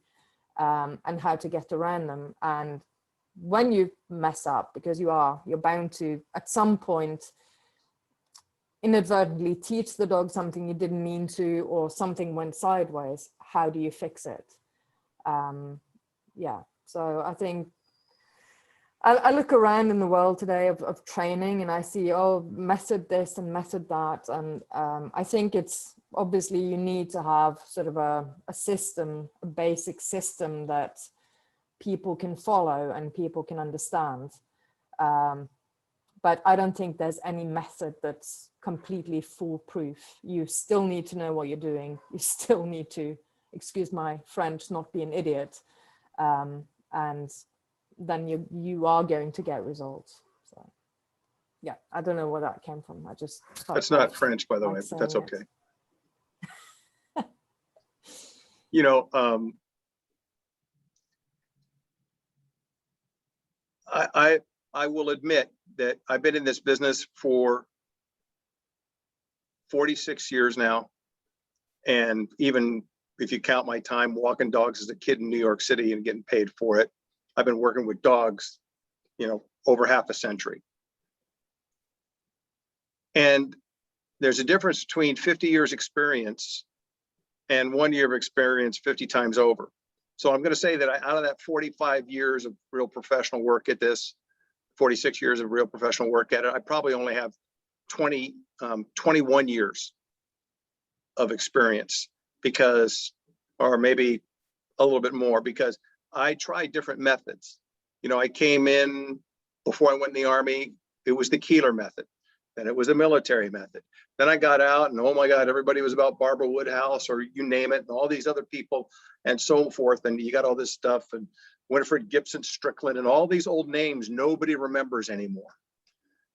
and how to get around them. And when you mess up, because you're bound to at some point inadvertently teach the dog something you didn't mean to, or something went sideways, how do you fix it? Yeah, so I think I look around in the world today of training, and I see, oh, method this and method that. And I think it's obviously you need to have sort of a system, a basic system that people can follow and people can understand. But I don't think there's any method that's completely foolproof. You still need to know what you're doing. You still need to, excuse my French, not be an idiot. And then you are going to get results. So yeah, I don't know where that came from. I just That's not French, by the way, but that's okay. You know, I will admit that I've been in this business for 46 years now. And even if you count my time walking dogs as a kid in New York City and getting paid for it, I've been working with dogs, you know, over half a century. And there's a difference between 50 years experience and 1 year of experience 50 times over. So I'm going to say that out of that 45 years of real professional work at this, 46 years of real professional work at it, I probably only have 21 years of experience, because, or maybe a little bit more, because I tried different methods. You know, I came in before I went in the Army, it was the Keeler method. Then it was the military method. Then I got out and, oh my God, everybody was about Barbara Woodhouse, or you name it, and all these other people and so forth. And you got all this stuff, and Winifred Gibson Strickland and all these old names nobody remembers anymore.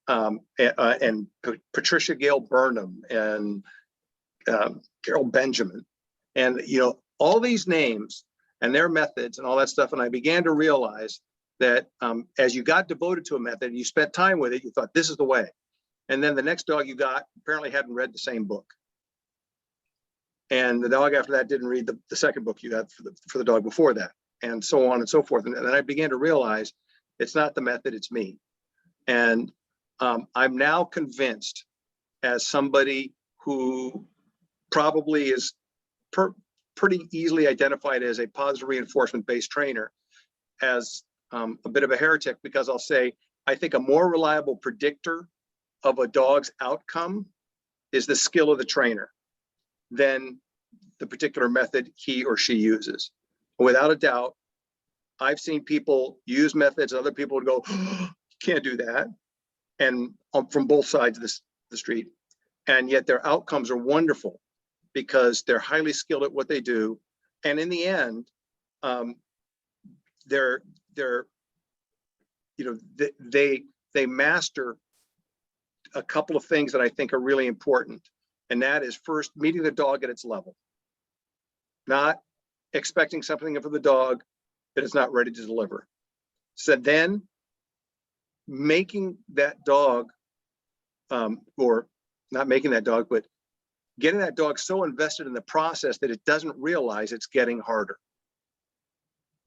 And Patricia Gale Burnham and Carol Benjamin, and, you know, all these names and their methods and all that stuff. And I began to realize that as you got devoted to a method and you spent time with it, you thought, this is the way. And then the next dog you got apparently hadn't read the same book. And the dog after that didn't read the second book you had for the dog before that, and so on and so forth. And then I began to realize it's not the method, it's me. And I'm now convinced, as somebody who probably is pretty easily identified as a positive reinforcement-based trainer, as a bit of a heretic, because I'll say, I think a more reliable predictor of a dog's outcome is the skill of the trainer than the particular method he or she uses. Without a doubt, I've seen people use methods, other people would go, oh, can't do that. And from both sides of the street. And yet their outcomes are wonderful because they're highly skilled at what they do. And in the end, they're you know, they master a couple of things that I think are really important. And that is, first, meeting the dog at its level, not expecting something from the dog that it's not ready to deliver. So then making that dog, or not making that dog, but getting that dog so invested in the process that it doesn't realize it's getting harder.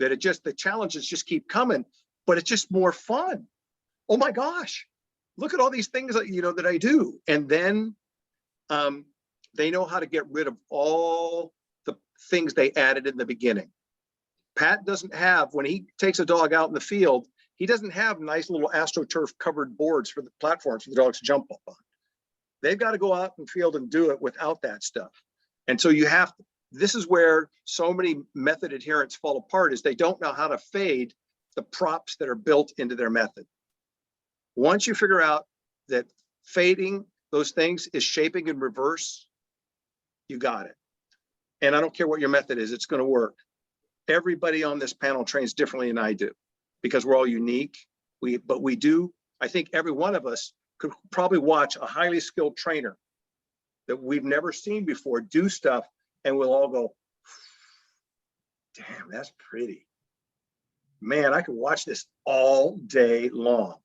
That the challenges just keep coming, but it's just more fun. Oh my gosh, look at all these things that, you know, that I do. And then they know how to get rid of all the things they added in the beginning. Pat doesn't have, when he takes a dog out in the field, he doesn't have nice little AstroTurf covered boards for the platforms for the dogs to jump up on. They've got to go out in the field and do it without that stuff. And so you have this is where so many method adherents fall apart, is they don't know how to fade the props that are built into their method. Once you figure out that fading those things is shaping in reverse, you got it. And I don't care what your method is, it's going to work. Everybody on this panel trains differently than I do, because we're all unique. But we do, I think every one of us could probably watch a highly skilled trainer that we've never seen before do stuff, and we'll all go, damn, that's pretty. Man, I could watch this all day long.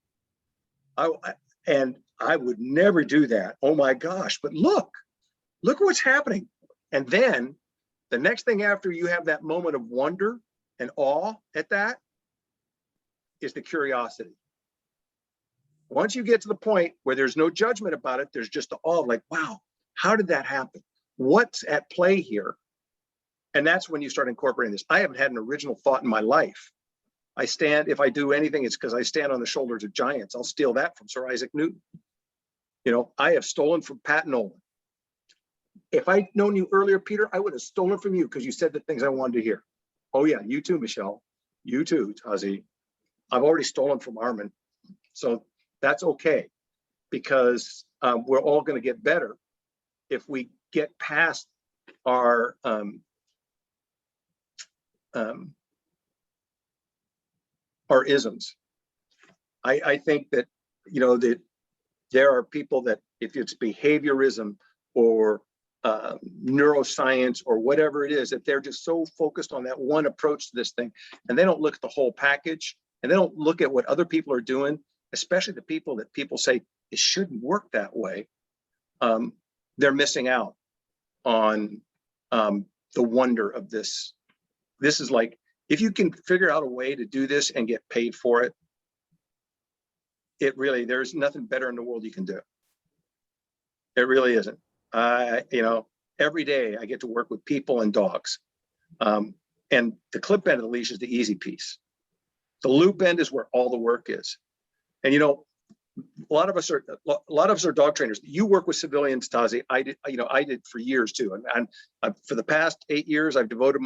And I would never do that. Oh my gosh, but look what's happening. And then the next thing after you have that moment of wonder and awe at that is the curiosity. Once you get to the point where there's no judgment about it, there's just the awe, like, wow, how did that happen? What's at play here? And that's when you start incorporating this. I haven't had an original thought in my life. If I do anything, it's because I stand on the shoulders of giants. I'll steal that from Sir Isaac Newton. You know, I have stolen from Pat Nolan. If I'd known you earlier, Peter, I would have stolen from you because you said the things I wanted to hear. Oh yeah, you too, Michelle. You too, Tazi. I've already stolen from Armin. So that's okay, because we're all going to get better if we get past our isms. I think that, you know, that there are people that, if it's behaviorism or neuroscience or whatever it is, that they're just so focused on that one approach to this thing, and they don't look at the whole package, and they don't look at what other people are doing, especially the people that people say it shouldn't work that way. They're missing out on the wonder of this. This is like, if you can figure out a way to do this and get paid for it, there's nothing better in the world you can do. It really isn't. You know, every day I get to work with people and dogs. And the clip end of the leash is the easy piece. The loop end is where all the work is. And, you know, a lot of us are dog trainers. You work with civilians, Tazi. I did for years too. And for the past 8 years, I've devoted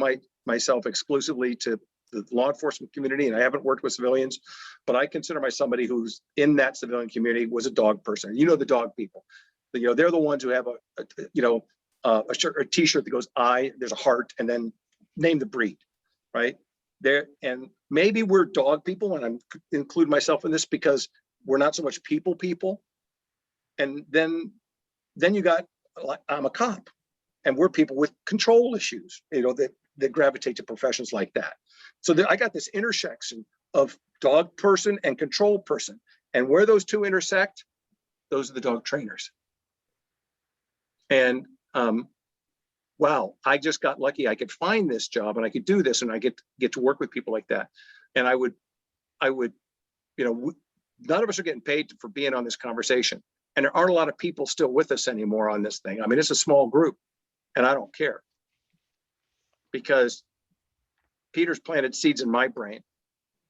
myself exclusively to the law enforcement community, and I haven't worked with civilians, but I consider myself somebody who's in that civilian community, was a dog person. You know, the dog people, you know, they're the ones who have a shirt or a t-shirt that goes, there's a heart, and then name the breed, right? And maybe we're dog people, and I'm include myself in this because we're not so much people. And then you got, I'm a cop, and we're people with control issues, you know, that gravitate to professions like that. So I got this intersection of dog person and control person. And where those two intersect, those are the dog trainers. And wow, I just got lucky. I could find this job and I could do this, and I get to work with people like that. And I would, you know, none of us are getting paid for being on this conversation. And there aren't a lot of people still with us anymore on this thing. I mean, it's a small group, and I don't care, because Peter's planted seeds in my brain,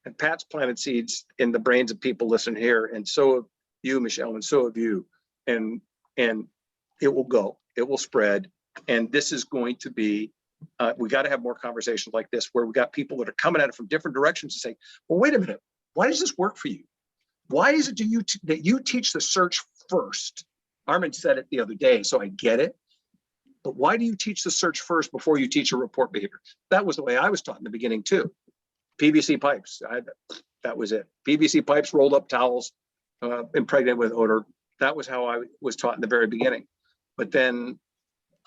and Pat's planted seeds in the brains of people listening here. And so have you, Michelle, and so have you. And it will go, it will spread. And this is going to be, we got to have more conversations like this, where we got people that are coming at it from different directions to say, well, wait a minute, why does this work for you? Why is it that you teach the search first? Armin said it the other day, so I get it. But why do you teach the search first before you teach a report behavior? That was the way I was taught in the beginning too. PVC pipes, that was it. PVC pipes, rolled up towels, impregnated with odor. That was how I was taught in the very beginning. But then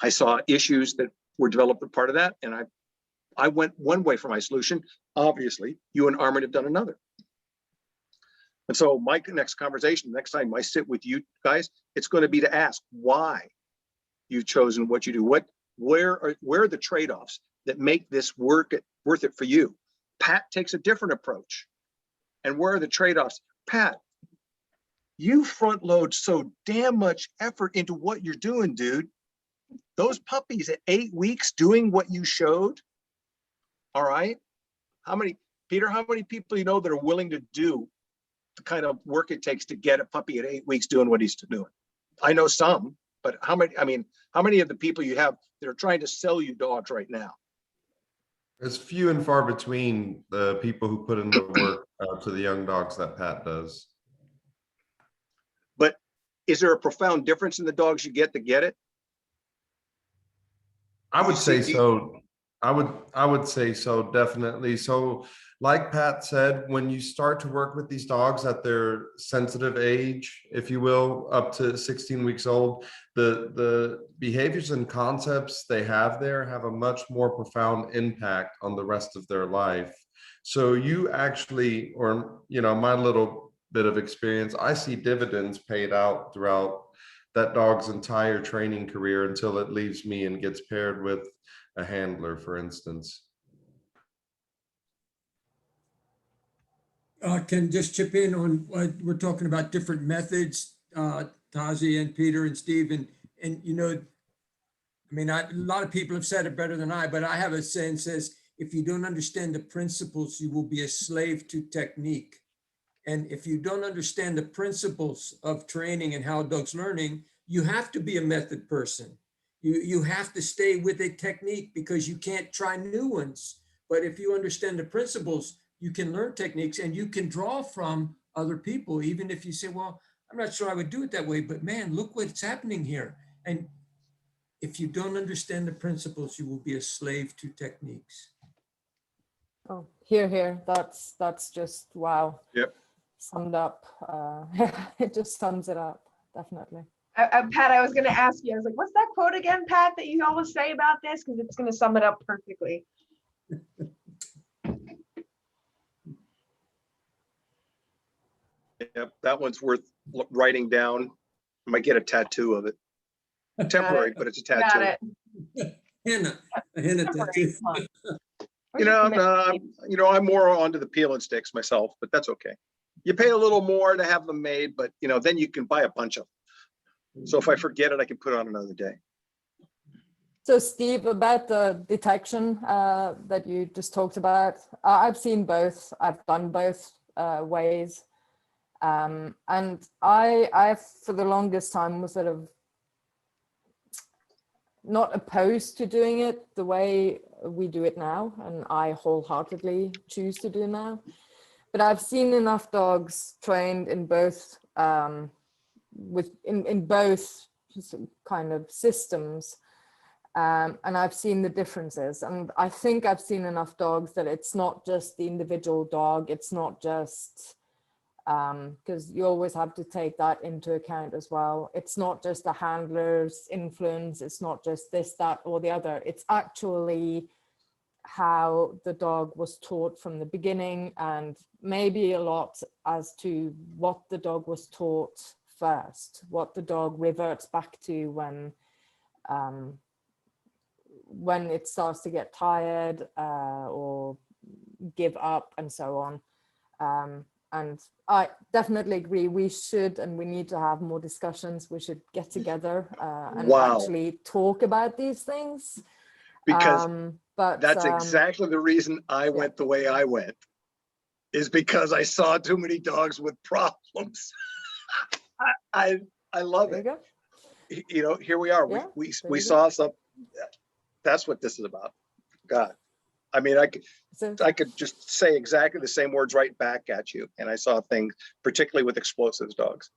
I saw issues that were developed as part of that, and I went one way for my solution. Obviously, you and Armin have done another. And so my next conversation, next time I sit with you guys, it's going to be to ask why you've chosen what you do. Where are the trade-offs that make this worth it for you? Pat takes a different approach. And where are the trade-offs? Pat, you front load so damn much effort into what you're doing, dude. Those puppies at 8 weeks doing what you showed. All right. Peter, how many people you know that are willing to do the kind of work it takes to get a puppy at 8 weeks doing what he's doing? I know some, but how many, I mean, how many of the people you have that are trying to sell you dogs right now? It's few and far between the people who put in the work to the young dogs that Pat does. But is there a profound difference in the dogs you get to get it? I would say do you- so. I would say so, definitely. So like Pat said, when you start to work with these dogs at their sensitive age, if you will, up to 16 weeks old, the behaviors and concepts they have there have a much more profound impact on the rest of their life. So you actually, or, you know, my little bit of experience, I see dividends paid out throughout that dog's entire training career until it leaves me and gets paired with a handler, for instance. Can just chip in on what we're talking about, different methods, Tazi and Peter and Steve, and you know, I mean, a lot of people have said it better than I, but I have a saying says, if you don't understand the principles, you will be a slave to technique. And if you don't understand the principles of training and how a dog's learning, you have to be a method person. You have to stay with a technique because you can't try new ones. But if you understand the principles, you can learn techniques and you can draw from other people, even if you say, well, I'm not sure I would do it that way, but man, look what's happening here. And if you don't understand the principles, you will be a slave to techniques. Oh, here. That's just wow. Yep. Summed up. It just sums it up, definitely. Pat, I was going to ask you, I was like, what's that quote again, Pat, that you always say about this? Because it's going to sum it up perfectly. Yep, that one's worth writing down. I might get a tattoo of it. Temporary, but it's a Got tattoo. it. A henna tattoo. You know, I'm more onto the peel and sticks myself, but that's okay. You pay a little more to have them made, but you know, then you can buy a bunch of them. So if I forget it, I can put it on another day. So Steve, about the detection that you just talked about, I've seen both. I've done both ways. And I, for the longest time, was sort of not opposed to doing it the way we do it now, and I wholeheartedly choose to do now. But I've seen enough dogs trained in both, in both kind of systems, and I've seen the differences. And I think I've seen enough dogs that it's not just the individual dog. It's not just, because you always have to take that into account as well. It's not just the handler's influence. It's not just this, that, or the other. It's actually how the dog was taught from the beginning, and maybe a lot as to what the dog was taught first, what the dog reverts back to when it starts to get tired or give up and so on. And I definitely agree, we should and we need to have more discussions. We should get together and actually talk about these things. Because but that's exactly the reason I went the way I went, is because I saw too many dogs with problems. I love there it. you go. You know, here we are. Yeah, we there you saw some. That's what this is about. God, I mean, I could just say exactly the same words right back at you. And I saw things, particularly with explosives dogs.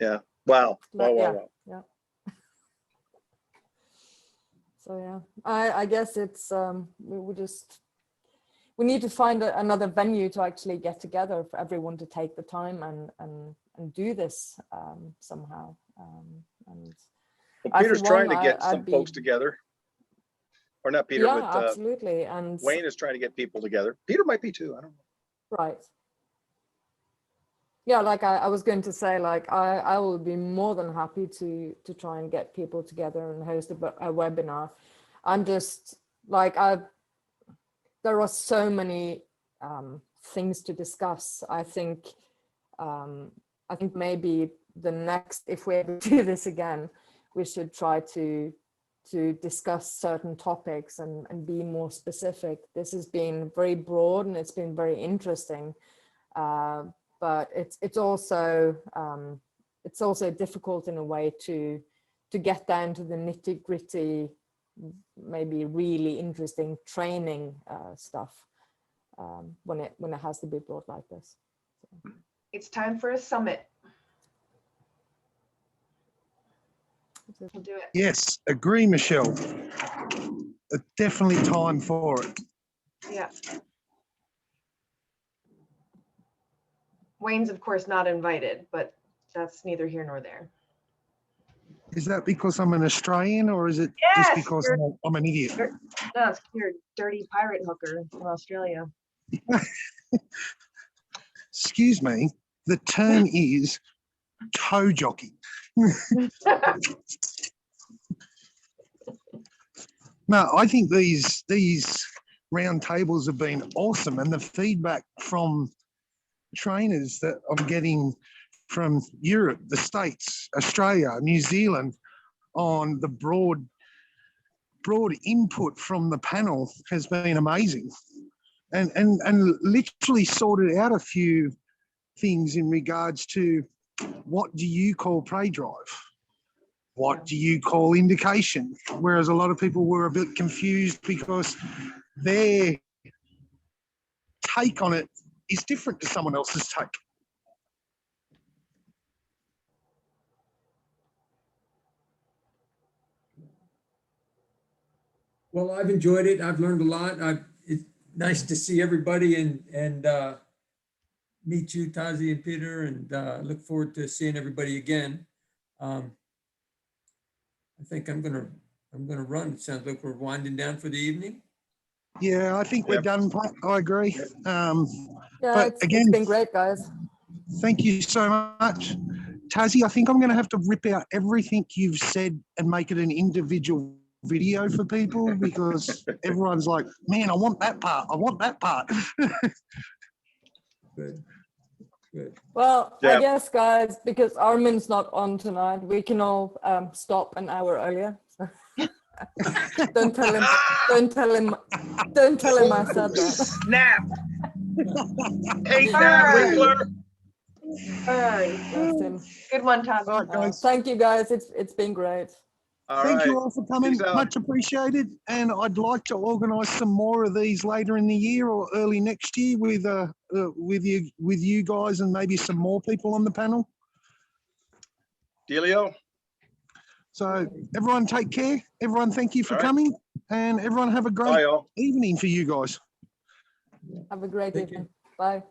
Yeah. Wow. Wow. Yeah. So yeah, I guess it's we need to find another venue to actually get together for everyone to take the time and do this somehow. And well, Peter's trying to get some folks together, or not Peter, yeah, but absolutely. And Wayne is trying to get people together. Peter might be too. I don't know. Right. Yeah, like I was going to say, like I will be more than happy to try and get people together and host a webinar. I'm just like there are so many things to discuss. I think maybe the next, if we ever do this again, we should try to discuss certain topics and be more specific. This has been very broad and it's been very interesting. But it's also it's also difficult in a way to get down to the nitty gritty, maybe really interesting training stuff when it has to be brought like this. It's time for a summit. We'll do it. Yes, agree, Michelle. Definitely time for it. Yeah. Wayne's of course not invited, but that's neither here nor there. Is that because I'm an Australian, or is it Yes, just because you're- I'm an idiot? No, it's your dirty pirate hooker from Australia. Excuse me, the term is toe jockey. No, I think these round tables have been awesome, and the feedback from trainers that I'm getting from Europe, the States, Australia, New Zealand on the broad input from the panel has been amazing, and literally sorted out a few things in regards to what do you call prey drive? What do you call indication? Whereas a lot of people were a bit confused because their take on it is different to someone else's take. Well, I've enjoyed it. I've learned a lot. It's nice to see everybody and meet you, Tazi and Peter, and look forward to seeing everybody again. I think I'm gonna run. It sounds like we're winding down for the evening. Yeah, I think we're Yep. done, Pat. I agree. Yeah, But it's again, been great, guys. thank you so much. Tazi, I think I'm going to have to rip out everything you've said and make it an individual video for people, because everyone's like, man, I want that part. I want that part. Good. Good. Well, Yeah. I guess, guys, because Armin's not on tonight, we can all stop an hour earlier. Don't tell him. Don't tell him. Don't tell him I said that. Snap. Take that, Burn. Winkler. Burn. Bless him. Good one, Todd. All right, guys. Thank you, guys. It's been great. All Thank you right. all for coming. Peace out. Much appreciated. And I'd like to organise some more of these later in the year or early next year with you guys and maybe some more people on the panel. Dealio? So everyone take care. Everyone, thank you for All right. coming, and everyone have a great Bye, all. evening for you guys. Have a great Thank you. evening. Bye.